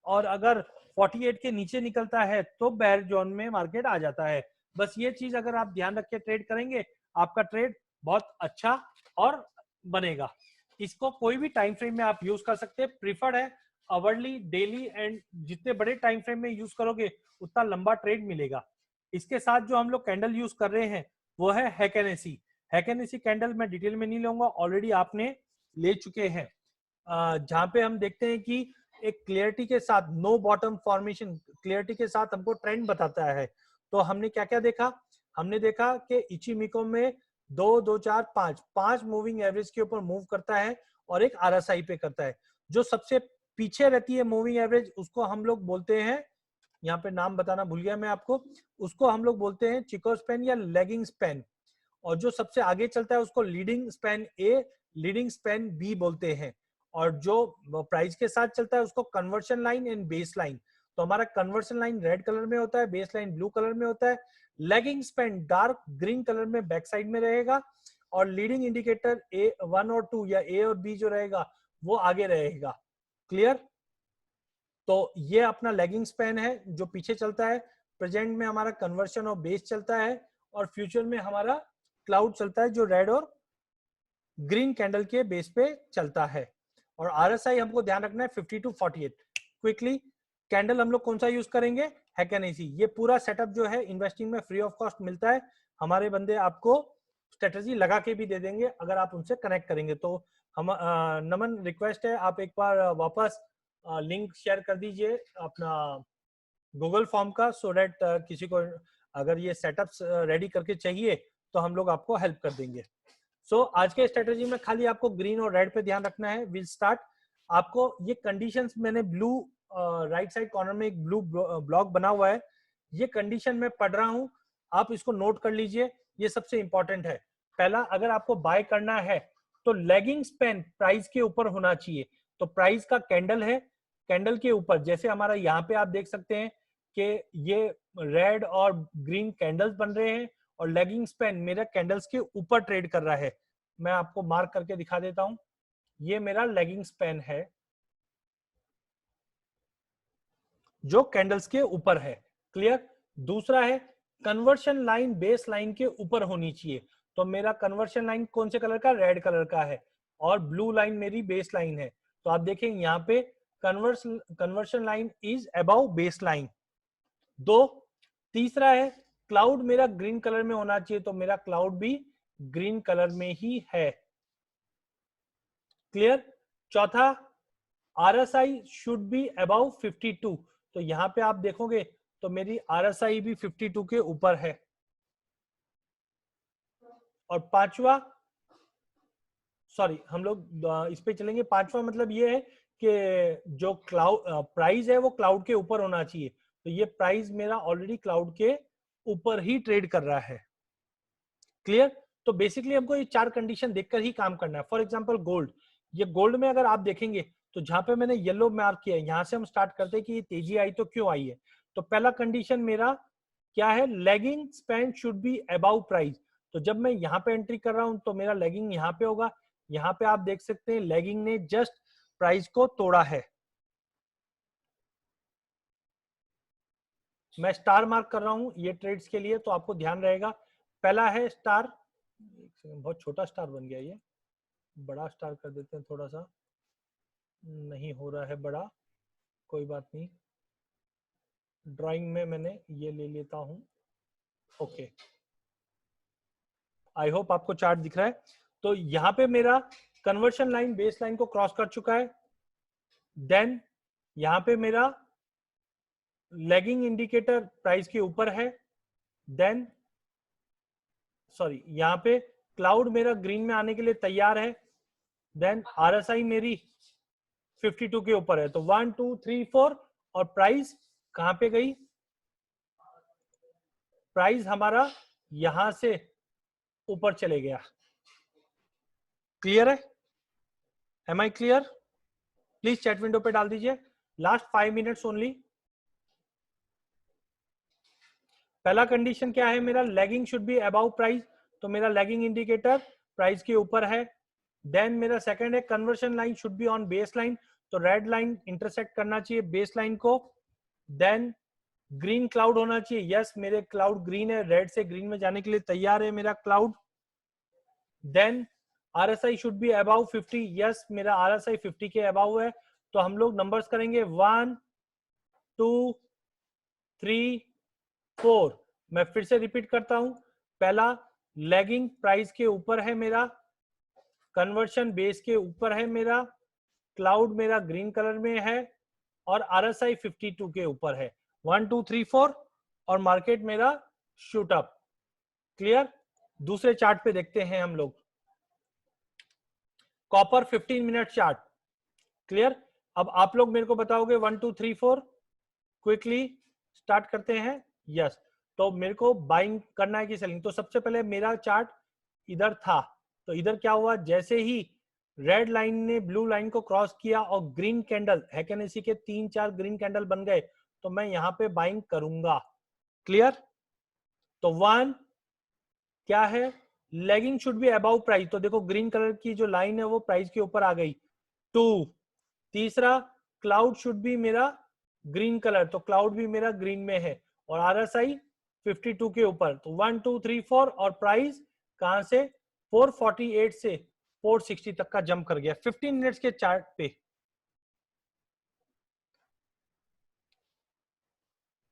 और अगर 48 के नीचे निकलता है तो बेयर जोन में मार्केट आ जाता है। बस ये चीज अगर आप ध्यान रख के ट्रेड करेंगे, आपका ट्रेड बहुत अच्छा और बनेगा। इसको कोई भी टाइम फ्रेम में आप यूज कर सकते हैं, प्रीफर्ड है आवरली, डेली, एंड जितने बड़े टाइम फ्रेम में यूज करोगे उतना लंबा ट्रेड मिलेगा। इसके साथ जो हम लोग कैंडल यूज कर रहे हैं वो है हैकेनेसी। हैकेनेसी कैंडल मैं डिटेल में नहीं लूंगा, ऑलरेडी आपने ले चुके हैं। जहां पे हम देखते हैं कि एक क्लियरिटी के साथ नो बॉटम फॉर्मेशन, क्लियरिटी के साथ हमको ट्रेंड बताता है। तो हमने क्या क्या देखा? हमने देखा कि इचिमिको में 2, 2, 4, 5 मूविंग एवरेज के ऊपर मूव करता है और एक आरएसआई पे करता है। जो सबसे पीछे रहती है मूविंग एवरेज उसको हम लोग बोलते हैं, यहाँ पे नाम बताना भूल गया मैं आपको, उसको हम लोग बोलते हैं चिको स्पैन या लेगिंग स्पैन। और जो सबसे आगे चलता है उसको लीडिंग स्पैन ए, लीडिंग स्पैन बी बोलते हैं। और जो प्राइस के साथ चलता है उसको conversion line and base line. तो हमारा कन्वर्शन लाइन रेड कलर में होता है, बेस लाइन ब्लू कलर में होता है, lagging span dark green colour में बैक साइड में रहेगा, और लीडिंग इंडिकेटर A1 और 2 या A और B जो रहेगा वो आगे रहेगा। क्लियर? तो ये अपना लेगिंग स्पैन है जो पीछे चलता है, प्रेजेंट में हमारा कन्वर्शन और बेस चलता है, और फ्यूचर में हमारा क्लाउड चलता है जो रेड और ग्रीन कैंडल के बेस पे चलता है। और आरएसआई हमको ध्यान रखना है 50 to 48। क्विकली कैंडल हम लोग कौन सा यूज करेंगे? हैकेनेसी। ये पूरा सेटअप जो है इन्वेस्टिंग में फ्री ऑफ कॉस्ट मिलता है, हमारे बंदे आपको स्ट्रेटजी लगा के भी दे देंगे अगर आप उनसे कनेक्ट करेंगे। तो हम नमन, रिक्वेस्ट है आप एक बार वापस लिंक शेयर कर दीजिए अपना गूगल फॉर्म का, सो दैट किसी को अगर ये सेटअप्स रेडी करके चाहिए तो हम लोग आपको हेल्प कर देंगे। सो आज के स्ट्रेटजी में खाली आपको ग्रीन और रेड पे ध्यान रखना है। Will start. आपको ये कंडीशंस मैंने ब्लू राइट साइड कॉर्नर में एक ब्लू ब्लॉक बना हुआ है, ये कंडीशन मैं पढ़ रहा हूं, आप इसको नोट कर लीजिए, ये सबसे इंपॉर्टेंट है। पहला, अगर आपको बाय करना है तो लेगिंग स्पैन प्राइस के ऊपर होना चाहिए। तो प्राइस का कैंडल है, कैंडल के ऊपर, जैसे हमारा यहाँ पे आप देख सकते हैं कि ये रेड और ग्रीन कैंडल्स बन रहे हैं और लेगिंग स्पैन मेरा कैंडल्स के ऊपर ट्रेड कर रहा है। मैं आपको मार्क करके दिखा देता हूं, ये मेरा लेगिंग स्पैन है जो कैंडल्स के ऊपर है। क्लियर? दूसरा है कन्वर्शन लाइन बेस लाइन के ऊपर होनी चाहिए। तो मेरा कन्वर्शन लाइन कौन से कलर का? रेड कलर का है, और ब्लू लाइन मेरी बेस लाइन है। तो आप देखें यहाँ पे conversion line is above base line. दो, तीसरा है क्लाउड मेरा ग्रीन कलर में होना चाहिए, तो मेरा क्लाउड भी ग्रीन कलर में ही है। क्लियर? चौथा, आरएसआई शुड बी अबव 52। तो यहां पे आप देखोगे तो मेरी आरएसआई भी 52 के ऊपर है। और पांचवा, सॉरी हम लोग इस पे चलेंगे, पांचवा मतलब ये है कि जो क्लाउड प्राइस है वो क्लाउड के ऊपर होना चाहिए। तो ये प्राइस मेरा ऑलरेडी क्लाउड के ऊपर ही ट्रेड कर रहा है। क्लियर? तो बेसिकली हमको ये चार कंडीशन देखकर ही काम करना है। फॉर एग्जांपल गोल्ड, ये गोल्ड में अगर आप देखेंगे तो जहां पे मैंने येलो मार्क किया है, यहां से हम स्टार्ट करते हैं कि ये तेजी आई तो क्यों आई है। तो पहला कंडीशन मेरा क्या है, lagging span should be above price. तो जब मैं यहाँ पे एंट्री कर रहा हूं तो मेरा लैगिंग यहाँ पे होगा। यहाँ पे आप देख सकते हैं लैगिंग ने जस्ट प्राइस को तोड़ा है। मैं स्टार मार्क कर रहा हूं ये ट्रेड्स के लिए, तो आपको ध्यान रहेगा। पहला है स्टार, एक सेकंड, बहुत छोटा स्टार बन गया, ये बड़ा स्टार कर देते हैं थोड़ा सा, नहीं हो रहा है बड़ा, कोई बात नहीं, ड्राइंग में मैंने ये ले लेता हूं। ओके, आई होप आपको चार्ट दिख रहा है। तो यहाँ पे मेरा कन्वर्शन लाइन बेस लाइन को क्रॉस कर चुका है। देन यहाँ पे मेरा लैगिंग इंडिकेटर प्राइस के ऊपर है। देन सॉरी, यहाँ पे क्लाउड मेरा ग्रीन में आने के लिए तैयार है। देन आरएसआई मेरी 52 के ऊपर है। तो 1 2 3 4 और प्राइस कहां पे गई, प्राइस हमारा यहां से ऊपर चले गया। क्लियर है? Am I clear? Please chat window पे डाल दीजिए। Last 5 minutes only. पहला कंडीशन क्या है मेरा, lagging should be above price, तो मेरा लैगिंग इंडिकेटर प्राइस के ऊपर है। देन मेरा सेकंड है conversion line should be on base line, तो रेड लाइन इंटरसेक्ट करना चाहिए बेस लाइन को। देन ग्रीन क्लाउड होना चाहिए, यस मेरे क्लाउड ग्रीन है, रेड से ग्रीन में जाने के लिए तैयार है मेरा क्लाउड। देन RSI should be above 50, yes मेरा आरएसआई 50 के अबाउ है। तो हम लोग नंबर्स करेंगे 1 2 3 4। मैं फिर से रिपीट करता हूं, पहला लैगिंग प्राइस के ऊपर है मेरा, कन्वर्शन बेस के ऊपर है मेरा, क्लाउड मेरा ग्रीन कलर में है और आरएसआई 52 के ऊपर है। 1 2 3 4 और मार्केट मेरा शूट अप। क्लियर? दूसरे चार्ट पे देखते हैं हम लोग, कॉपर 15 मिनट चार्ट। क्लियर? अब आप लोग मेरे को बताओगे 1 2 3 4, क्विकली स्टार्ट करते हैं। यस, तो मेरे को बाइंग करना है कि सेलिंग। तो सबसे पहले मेरा चार्ट इधर था, तो इधर क्या हुआ, जैसे ही रेड लाइन ने ब्लू लाइन को क्रॉस किया और ग्रीन कैंडल हैकेनेसी के 3-4 ग्रीन कैंडल बन गए, तो मैं यहां पे बाइंग करूंगा। क्लियर? तो 1 क्या है, lagging should be above price, तो देखो ग्रीन कलर की जो लाइन है वो प्राइस के ऊपर आ गई। 2, तीसरा क्लाउड शुड बी मेरा ग्रीन कलर, तो क्लाउड भी मेरा ग्रीन में है और आरएसआई 52 के ऊपर। तो 1 2 3 4 और प्राइस कहां से 448 से 460 तक का जंप कर गया 15 मिनट्स के चार्ट पे।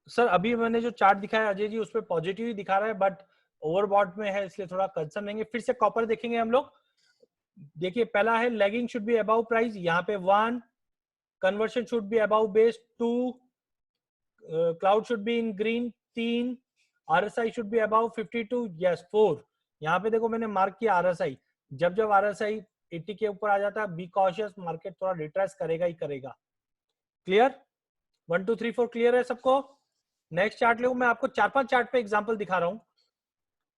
सर अभी मैंने जो चार्ट दिखाया अजय जी, उस पर पॉजिटिव ही दिखा रहा है, बट ओवरबॉट में है इसलिए थोड़ा कंसर्न रहेंगे। फिर से कॉपर देखेंगे हम लोग। देखिए पहला है lagging should be above price, यहाँ पे 1, conversion should be above base 2, cloud should be in green 3, RSI should be above 52, yes 4। यहाँ पे देखो मैंने मार्क किया आरएसआई, जब जब आरएसआई 80 के ऊपर आ जाता है बी कॉशियस, मार्केट थोड़ा रिट्रेस करेगा ही करेगा। क्लियर? 1 2 3 4 क्लियर है सबको? नेक्स्ट चार्ट ले, मैं आपको 4-5 चार्ट पे एग्जांपल दिखा रहा हूं।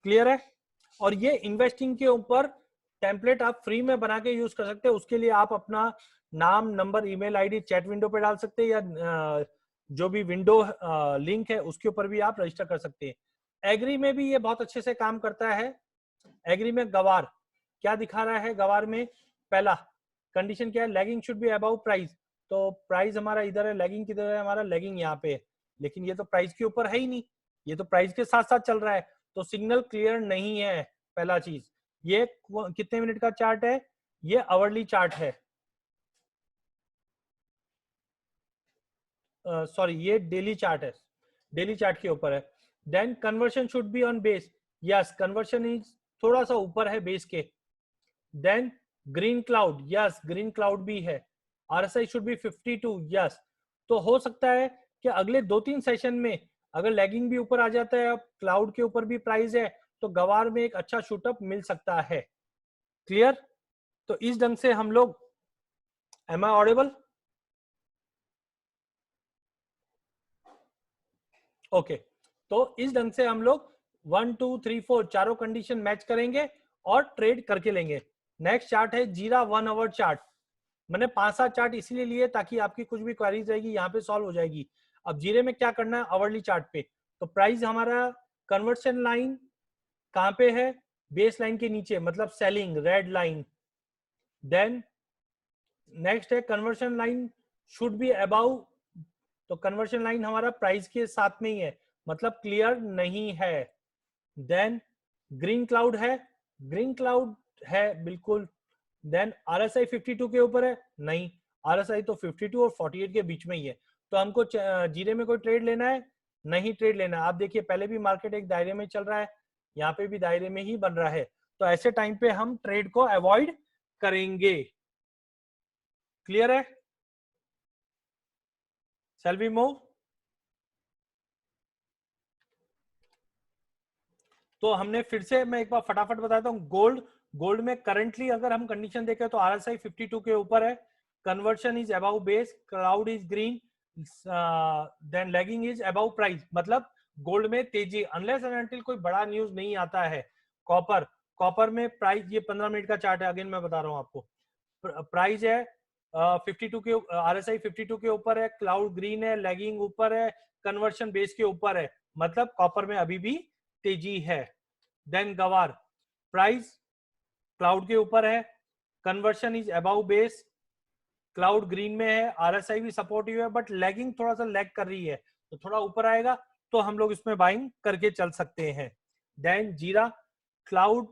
क्लियर है? और ये इन्वेस्टिंग के ऊपर टेम्पलेट आप फ्री में बना के यूज कर सकते हैं। उसके लिए आप अपना नाम, number, email ID chat window पे डाल सकते हैं, या जो भी विंडो लिंक है उसके ऊपर भी आप रजिस्टर कर सकते हैं। एग्री में भी ये बहुत अच्छे से काम करता है। एग्री में गवार क्या दिखा रहा है, गवार में पहला कंडीशन क्या है, lagging should be above price, तो प्राइस हमारा इधर है, लैगिंग किधर है, हमारा लैगिंग यहाँ पे है, लेकिन ये तो प्राइस के ऊपर है ही नहीं, ये तो प्राइस के साथ साथ चल रहा है, तो सिग्नल क्लियर नहीं है। पहला चीज, ये कितने मिनट का चार्ट है, ये आवरली चार्ट है, सॉरी ये डेली चार्ट है, डेली चार्ट के ऊपर है। Then conversion should be on base, yes conversion is थोड़ा सा ऊपर है बेस के। Then green cloud, yes green cloud भी है। RSI should be 52, yes. तो हो सकता है कि अगले 2-3 सेशन में अगर लैगिंग भी ऊपर आ जाता है, क्लाउड के ऊपर भी प्राइस है, तो गवार में एक अच्छा शूटअप मिल सकता है। क्लियर? तो इस ढंग से हम लोग, एम आई ऑडिबल? ओके, तो इस ढंग से हम लोग 1 2 3 4 चारों कंडीशन मैच करेंगे और ट्रेड करके लेंगे। नेक्स्ट चार्ट है जीरा 1 आवर चार्ट। मैंने 5-7 चार्ट इसलिए लिए ताकि आपकी कुछ भी क्वेरीज रहेगी यहाँ पे सॉल्व हो जाएगी। अब जीरे में क्या करना है, आवरली चार्ट पे, तो प्राइस हमारा कन्वर्शन लाइन कहां पे है, बेस लाइन के नीचे, मतलब selling, red line. Then next है conversion line should be above, तो कन्वर्शन लाइन हमारा प्राइस के साथ में ही है, मतलब क्लियर नहीं है। देन ग्रीन क्लाउड है, ग्रीन क्लाउड है बिल्कुल। देन RSI 52 के ऊपर है, नहीं, RSI तो 52 और 48 के बीच में ही है। तो हमको जीरे में कोई ट्रेड लेना है, नहीं ट्रेड लेना। आप देखिए पहले भी मार्केट एक दायरे में चल रहा है, यहाँ पे भी दायरे में ही बन रहा है, तो ऐसे टाइम पे हम ट्रेड को अवॉइड करेंगे। क्लियर है? Shall we move? तो हमने फिर से, मैं एक बार फटाफट बताता हूँ, गोल्ड में करंटली अगर हम कंडीशन देखें तो RSI 52 के ऊपर है, conversion is above base, cloud is green, then lagging is above price, मतलब गोल्ड में तेजी, अनलेस एंड अनटिल कोई बड़ा न्यूज नहीं आता है। कॉपर में प्राइस, ये 15 मिनट का चार्ट है, अगेन मैं बता रहा हूँ आपको, प्राइस है 52 के, RSI 52 के ऊपर है, क्लाउड ग्रीन है, लैगिंग ऊपर है, कन्वर्शन बेस के ऊपर है, मतलब कॉपर में अभी भी तेजी है। देन गवार, प्राइस क्लाउड के ऊपर है, conversion is above base, cloud green में है, RSI भी सपोर्टिव है, बट लैगिंग थोड़ा सा लैग कर रही है, तो थोड़ा ऊपर आएगा तो हम लोग इसमें बाइंग करके चल सकते हैं। देन जीरा, क्लाउड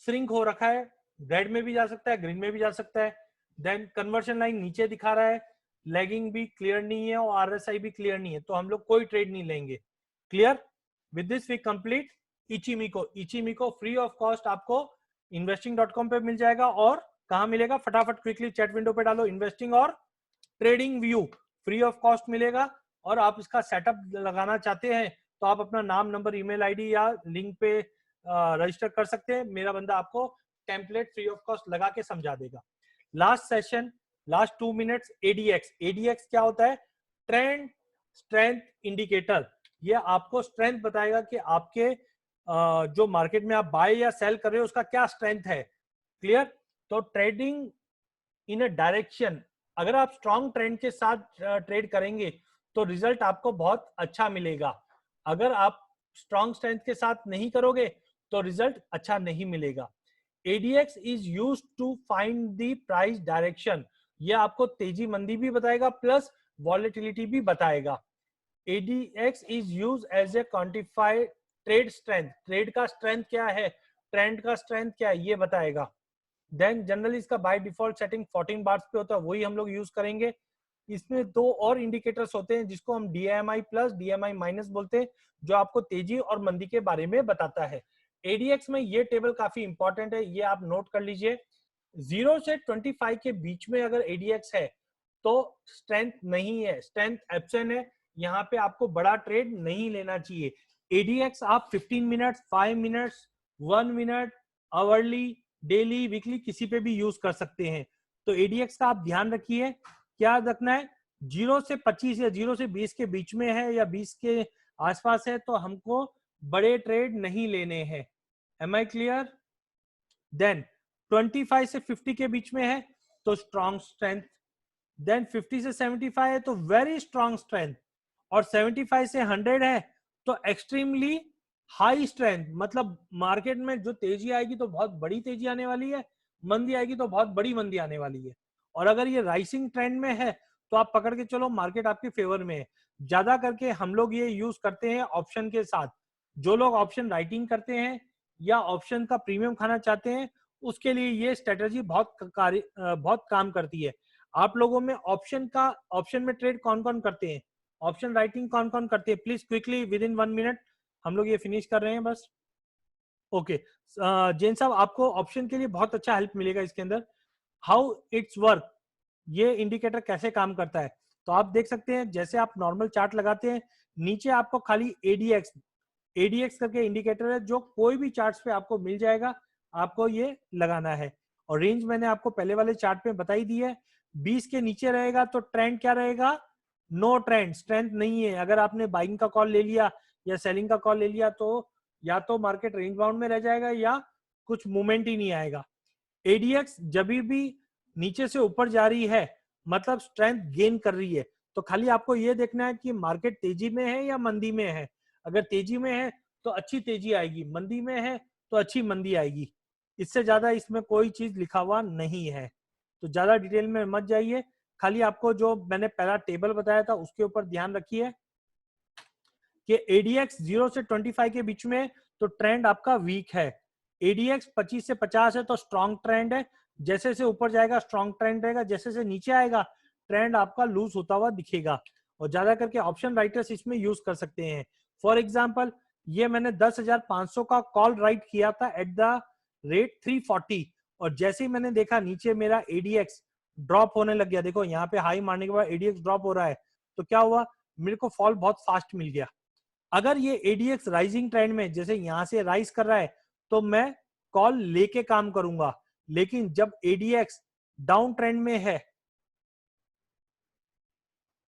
श्रिंक हो रखा है, रेड में भी जा सकता है, ग्रीन में भी जा सकता है। देन कन्वर्शन लाइन नीचे दिखा रहा है, लैगिंग भी क्लियर नहीं है और RSI भी क्लियर नहीं है, तो हम लोग कोई ट्रेड नहीं लेंगे। Clear? With this we complete Ichimoku free of cost आपको investing.com पे मिल जाएगा। और कहां मिलेगा, फटाफट क्विकली चैट विंडो पे डालो, इन्वेस्टिंग और trading view free of cost मिलेगा। और आप इसका सेटअप लगाना चाहते हैं तो आप अपना नाम, नंबर, ईमेल आईडी या लिंक पे रजिस्टर कर सकते हैं। मेरा बंदा आपको टेम्पलेट फ्री ऑफ कॉस्ट लगा के समझा देगा। Last session, last 2 minutes, ADX क्या होता है? Trend strength indicator. ये आपको स्ट्रेंथ बताएगा कि आपके जो मार्केट में आप बाय या सेल कर रहे हो उसका क्या स्ट्रेंथ है। क्लियर? तो ट्रेडिंग इन अ डायरेक्शन, अगर आप स्ट्रॉन्ग ट्रेंड के साथ ट्रेड करेंगे तो रिजल्ट आपको बहुत अच्छा मिलेगा। अगर आप स्ट्रॉन्ग स्ट्रेंथ के साथ नहीं करोगे तो रिजल्ट अच्छा नहीं मिलेगा। ADX is use to find the price direction, ये आपको तेजी मंदी भी बताएगा प्लस वॉलेटिलिटी भी बताएगा। ADX is use as a quantified trade strength, trade का स्ट्रेंथ क्या है, ट्रेंड का स्ट्रेंथ क्या है, ये बताएगा। देन जनरली इसका बाय डिफॉल्ट सेटिंग 14 बार्स पे होता है, वही हम लोग यूज करेंगे। इसमें 2 और इंडिकेटर्स होते हैं जिसको हम DMI प्लस DMI माइनस बोलते हैं, जो आपको तेजी और मंदी के बारे में बताता है। ADX में ये टेबल काफी इंपॉर्टेंट है, ये आप नोट कर लीजिए। 0 से 25 के बीच में अगर ADX है तो स्ट्रेंथ नहीं है, स्ट्रेंथ एब्सेंट है, यहाँ पे आपको बड़ा ट्रेड नहीं लेना चाहिए। ADX आप 15 minutes, 5 minutes, 1 minute, hourly, daily, weekly, किसी पे भी यूज कर सकते हैं। तो ADX का आप ध्यान रखिए, क्या रखना है, 0 से 25 या 0 से 20 के बीच में है या 20 के आसपास है तो हमको बड़े ट्रेड नहीं लेने हैं। Am I clear? देन 25 से 50 के बीच में है तो स्ट्रॉन्ग स्ट्रेंथ, देन 50 से 75 है तो वेरी स्ट्रॉन्ग स्ट्रेंथ, और 75 से 100 है तो एक्सट्रीमली हाई स्ट्रेंथ, मतलब मार्केट में जो तेजी आएगी तो बहुत बड़ी तेजी आने वाली है, मंदी आएगी तो बहुत बड़ी मंदी आने वाली है। और अगर ये राइसिंग ट्रेंड में है तो आप पकड़ के चलो मार्केट आपके फेवर में है। ज्यादा करके हम लोग ये यूज करते हैं ऑप्शन के साथ। जो लोग ऑप्शन राइटिंग करते हैं या ऑप्शन का प्रीमियम खाना चाहते हैं उसके लिए ये स्ट्रेटेजी बहुत काम करती है। आप लोगों में ऑप्शन में ट्रेड कौन कौन करते हैं, ऑप्शन राइटिंग कौन कौन करते हैं, please quickly with in 1 minute, हम लोग ये फिनिश कर रहे हैं बस। ओके जैन साहब, आपको ऑप्शन के लिए बहुत अच्छा हेल्प मिलेगा इसके अंदर। हाउ इट्स वर्क, ये इंडिकेटर कैसे काम करता है, तो आप देख सकते हैं जैसे आप नॉर्मल चार्ट लगाते हैं नीचे आपको खाली ADX करके इंडिकेटर है जो कोई भी चार्ट्स पे आपको मिल जाएगा, आपको ये लगाना है। और रेंज मैंने आपको पहले वाले चार्ट पे बताई दी है, 20 के नीचे रहेगा तो ट्रेंड क्या रहेगा, नो ट्रेंड, स्ट्रेंथ नहीं है। अगर आपने बाइंग का कॉल ले लिया या सेलिंग का कॉल ले लिया तो या तो मार्केट रेंज बाउंड में रह जाएगा या कुछ मूवमेंट ही नहीं आएगा। ADX जब भी नीचे से ऊपर जा रही है मतलब स्ट्रेंथ गेन कर रही है, तो खाली आपको ये देखना है कि मार्केट तेजी में है या मंदी में है। अगर तेजी में है तो अच्छी तेजी आएगी, मंदी में है तो अच्छी मंदी आएगी। इससे ज्यादा इसमें कोई चीज लिखा हुआ नहीं है, तो ज्यादा डिटेल में मत जाइए। खाली आपको जो मैंने पहला टेबल बताया था उसके ऊपर ध्यान रखिए कि एडीएक्स 0 से 25 के बीच में तो ट्रेंड आपका वीक है, एडीएक्स 25 से 50 है तो स्ट्रॉन्ग ट्रेंड है, जैसे जैसे ऊपर जाएगा स्ट्रॉन्ग ट्रेंड रहेगा, जैसे जैसे नीचे आएगा ट्रेंड आपका लूज होता हुआ दिखेगा। और ज्यादा करके ऑप्शन राइटर्स इसमें यूज कर सकते हैं। फॉर एग्जाम्पल ये मैंने 10,500 का कॉल राइट किया था एट द रेट 340, और जैसे ही मैंने देखा नीचे मेरा एडीएक्स ड्रॉप होने लग गया, देखो यहाँ पे हाई मारने के बाद एडीएक्स ड्रॉप हो रहा है, तो क्या हुआ, मेरे को फॉल बहुत फास्ट मिल गया। अगर ये एडीएक्स राइजिंग ट्रेंड में जैसे यहां से राइज कर रहा है तो मैं कॉल लेके काम करूंगा, लेकिन जब एडीएक्स डाउन ट्रेंड में है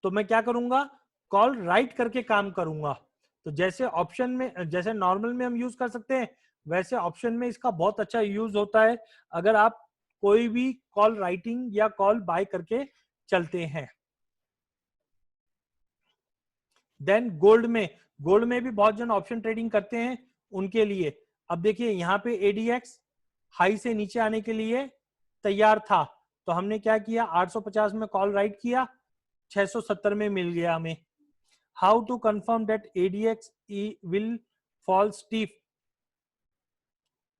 तो मैं क्या करूंगा, कॉल राइट करके काम करूंगा। तो जैसे ऑप्शन में, जैसे नॉर्मल में हम यूज कर सकते हैं, वैसे ऑप्शन में इसका बहुत अच्छा यूज होता है अगर आप कोई भी कॉल राइटिंग या कॉल बाय करके चलते हैं। देन गोल्ड में भी बहुत जन ऑप्शन ट्रेडिंग करते हैं उनके लिए। अब देखिए यहाँ पे एडीएक्स हाई से नीचे आने के लिए तैयार था, तो हमने क्या किया, 850 में कॉल राइट किया, 670 में मिल गया हमें। How to confirm that ADX will fall steep?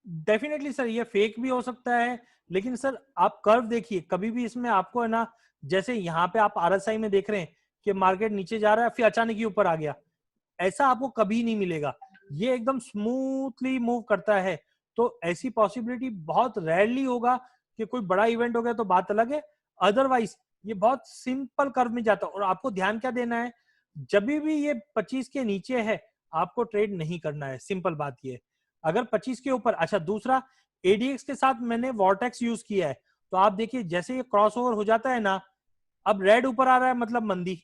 Definitely sir ये फेक भी हो सकता है, लेकिन सर आप कर्व देखिए, कभी भी इसमें आपको है ना, जैसे यहाँ पे आप आरएसआई में देख रहे हैं कि मार्केट नीचे जा रहा है फिर अचानक ही ऊपर आ गया, ऐसा आपको कभी नहीं मिलेगा। ये एकदम स्मूथली मूव करता है, तो ऐसी पॉसिबिलिटी बहुत रेयरली होगा कि कोई बड़ा इवेंट हो गया तो बात अलग है, अदरवाइज ये बहुत सिंपल कर्व में जाता है। और आपको ध्यान क्या देना है, जब भी ये 25 के नीचे है आपको ट्रेड नहीं करना है, सिंपल बात ये। अगर 25 के ऊपर, अच्छा दूसरा एडीएक्स के साथ मैंने वॉर्टेक्स यूज किया है, तो आप देखिए जैसे ये क्रॉस ओवर हो जाता है ना, अब रेड ऊपर आ रहा है मतलब मंदी,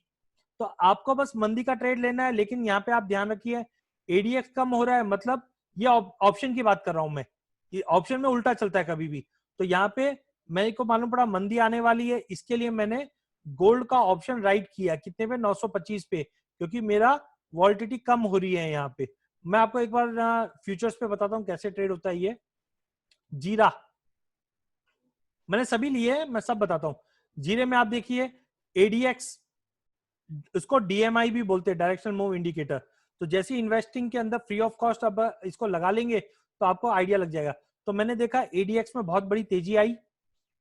तो आपको बस मंदी का ट्रेड लेना है। लेकिन यहाँ पे आप ध्यान रखिए एडीएक्स कम हो रहा है, मतलब ये ऑप्शन की बात कर रहा हूं मैं, ये ऑप्शन में उल्टा चलता है कभी भी। तो यहाँ पे मेरे को मालूम पड़ा मंदी आने वाली है, इसके लिए मैंने गोल्ड का ऑप्शन राइट किया, कितने पे, 925 पे, क्योंकि मेरा वॉलिटिलिटी कम हो रही है यहाँ पे। मैं आपको एक बार फ्यूचर्स पे बताता हूँ कैसे ट्रेड होता है। ये जीरा मैंने सभी लिए हैं, मैं सब बताता हूँ। जीरे में आप देखिए एडीएक्स, इसको डीएमआई भी बोलते हैं, डायरेक्शनल मूव इंडिकेटर। तो जैसे इन्वेस्टिंग के अंदर फ्री ऑफ कॉस्ट अब इसको लगा लेंगे तो आपको आइडिया लग जाएगा। तो मैंने देखा एडीएक्स में बहुत बड़ी तेजी आई,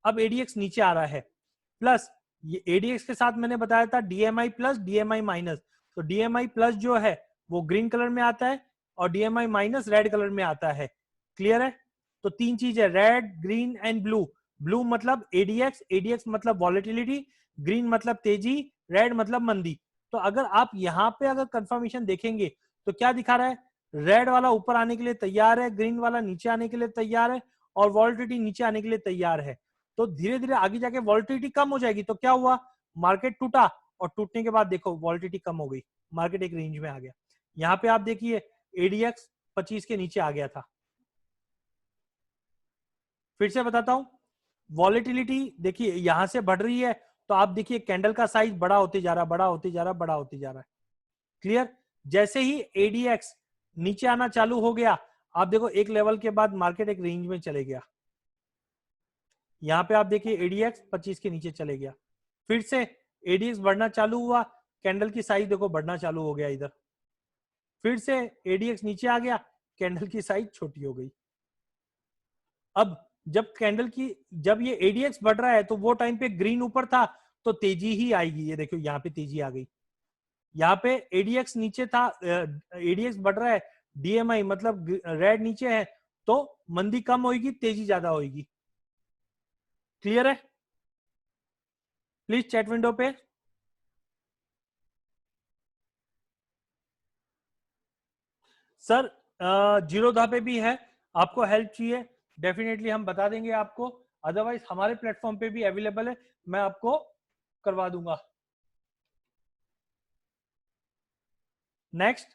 अब एडीएक्स नीचे आ रहा है, प्लस ये एडीएक्स के साथ मैंने बताया था डीएमआई प्लस डीएमआई माइनस। तो डीएमआई प्लस जो है वो ग्रीन कलर में आता है और डीएमआई माइनस रेड कलर में आता है। क्लियर है? तो तीन चीज है, red green and blue. Blue मतलब एडीएक्स, एडीएक्स मतलब वॉलेटिलिटी, ग्रीन मतलब तेजी, रेड मतलब मंदी। तो अगर आप यहाँ पे अगर कंफर्मेशन देखेंगे तो क्या दिखा रहा है, रेड वाला ऊपर आने के लिए तैयार है, ग्रीन वाला नीचे आने के लिए तैयार है, और वॉलेटिलिटी नीचे आने के लिए तैयार है। तो धीरे धीरे आगे जाके वॉलेटिलिटी कम हो जाएगी, तो क्या हुआ, मार्केट टूटा, और टूटने के बाद देखो वॉलेटिलिटी कम हो गई, मार्केट एक रेंज में आ गया। यहाँ पे आप देखिए एडीएक्स 25 के नीचे आ गया था। फिर से बताता हूं, वॉलेटिलिटी देखिए यहां से बढ़ रही है, तो आप देखिए कैंडल का साइज बड़ा होते जा रहा है, बड़ा होते जा रहा है, बड़ा होते जा रहा है। क्लियर? जैसे ही एडीएक्स नीचे आना चालू हो गया, आप देखो एक लेवल के बाद मार्केट एक रेंज में चले गया। यहां पे आप देखिए एडीएक्स 25 के नीचे चले गया, फिर से एडीएक्स बढ़ना चालू हुआ, कैंडल की साइज देखो बढ़ना चालू हो गया इधर, फिर से एडीएक्स नीचे आ गया, कैंडल की साइज छोटी हो गई। अब जब ये एडीएक्स बढ़ रहा है तो वो टाइम पे ग्रीन ऊपर था तो तेजी ही आएगी। ये देखो यहाँ पे तेजी आ गई, यहाँ पे एडीएक्स नीचे था, एडीएक्स बढ़ रहा है, डीएमआई मतलब रेड नीचे है, तो मंदी कम होगी, तेजी ज्यादा होगी। क्लियर है? प्लीज चैट विंडो पे सर जीरोधा पे भी है, आपको हेल्प चाहिए डेफिनेटली हम बता देंगे आपको, अदरवाइज हमारे प्लेटफॉर्म पे भी अवेलेबल है, मैं आपको करवा दूंगा। Next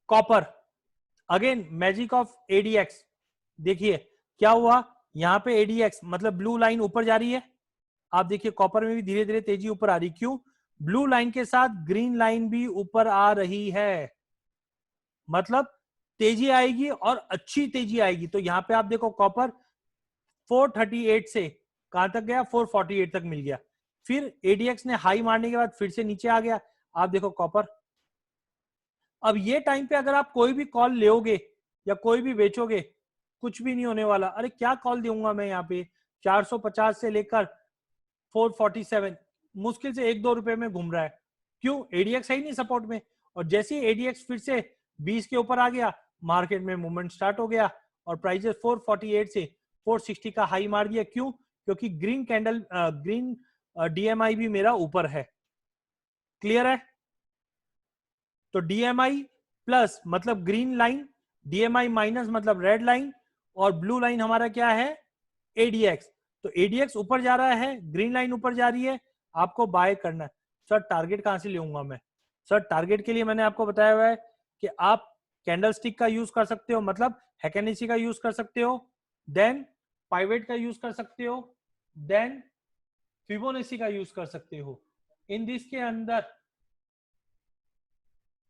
copper, again magic of ADX. देखिए क्या हुआ, यहाँ पे एडीएक्स मतलब ब्लू लाइन ऊपर जा रही है, आप देखिए कॉपर में भी धीरे धीरे तेजी ऊपर आ रही, क्यों, ब्लू लाइन के साथ ग्रीन लाइन भी ऊपर आ रही है, मतलब तेजी आएगी और अच्छी तेजी आएगी। तो यहाँ पे आप देखो कॉपर 438 से कहां तक गया, 448 तक मिल गया। फिर एडीएक्स ने हाई मारने के बाद फिर से नीचे आ गया। आप देखो कॉपर, अब ये टाइम पे अगर आप कोई भी कॉल लोगे या कोई भी बेचोगे, कुछ भी नहीं होने वाला। अरे क्या कॉल दूंगा मैं यहाँ पे, 450 से लेकर 447, मुश्किल से 1-2 रुपए में घूम रहा है। क्यों? एडीएक्स है ही नहीं सपोर्ट में। और जैसे ही एडीएक्स फिर से 20 के ऊपर आ गया, मार्केट में मूवमेंट स्टार्ट हो गया और प्राइजेस 448 से 460 का हाई मार दिया। क्यों? क्योंकि ग्रीन कैंडल, ग्रीन डीएमआई भी मेरा ऊपर है। क्लियर है? तो डीएमआई प्लस मतलब ग्रीन लाइन, डीएमआई माइनस मतलब रेड लाइन, और ब्लू लाइन हमारा क्या है, एडीएक्स। तो एडीएक्स ऊपर जा रहा है, ग्रीन लाइन ऊपर जा रही है, आपको बाय करना है। सर टारगेट कहां से लूंगा मैं? सर टारगेट के लिए मैंने आपको बताया हुआ है कि आप कैंडल स्टिक का यूज कर सकते हो, मतलब हैकेनेसी का यूज कर सकते हो, देन पाइवेट का यूज कर सकते हो, देन फिबोनाची का यूज कर सकते हो। इन दिस के अंदर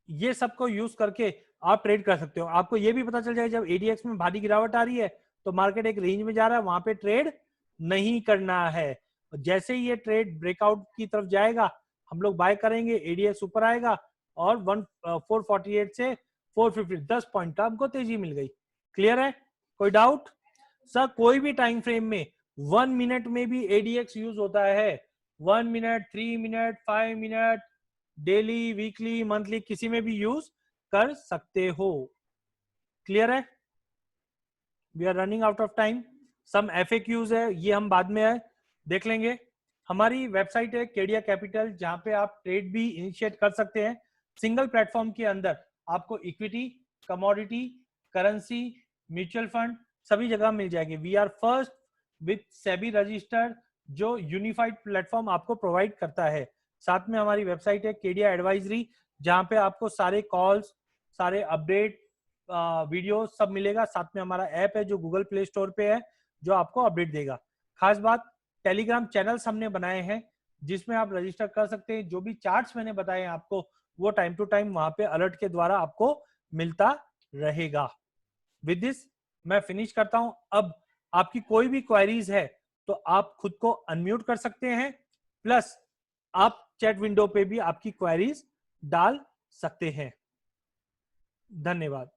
ये सबको यूज करके आप ट्रेड कर सकते हो। आपको ये भी पता चल जाएगा जब एडीएक्स में भारी गिरावट आ रही है तो मार्केट एक रेंज में जा रहा है, वहां पे ट्रेड नहीं करना है। जैसे ही ये ट्रेड ब्रेकआउट की तरफ जाएगा हम लोग बाय करेंगे, एडीएक्स ऊपर आएगा और 448 से 450 10 पॉइंट का हमको तेजी मिल गई। क्लियर है? कोई डाउट? सर कोई भी टाइम फ्रेम में 1 मिनट में भी एडीएक्स यूज होता है, 1 minute, 3 minute, 5 minute, daily, weekly, monthly, किसी में भी यूज कर सकते हो। क्लियर है? We are running out of time. Some FAQs है, ये हम बाद में है देख लेंगे। हमारी वेबसाइट है केडिया कैपिटल, जहां पे आप ट्रेड भी इनिशिएट कर सकते हैं। सिंगल प्लेटफॉर्म के अंदर आपको equity, commodity, currency, mutual fund सभी जगह मिल जाएगी। We are first with SEBI registered, जो यूनिफाइड प्लेटफॉर्म आपको प्रोवाइड करता है। साथ में हमारी वेबसाइट है केडिया एडवाइजरी, जहां पे आपको सारे कॉल्स, सारे अपडेट, वीडियो सब मिलेगा। साथ में हमारा ऐप है जो गूगल प्ले स्टोर पे है, जो आपको अपडेट देगा। खास बात, टेलीग्राम चैनल्स हमने बनाए हैं जिसमें आप रजिस्टर कर सकते हैं। जो भी चार्ट्स मैंने बताए हैं आपको, वो टाइम टू टाइम वहां पे अलर्ट के द्वारा आपको मिलता रहेगा। विद दिस मैं फिनिश करता हूं। अब आपकी कोई भी क्वेरीज है तो आप खुद को अनम्यूट कर सकते हैं, प्लस आप चैट विंडो पे भी आपकी क्वेरीज डाल सकते हैं। धन्यवाद।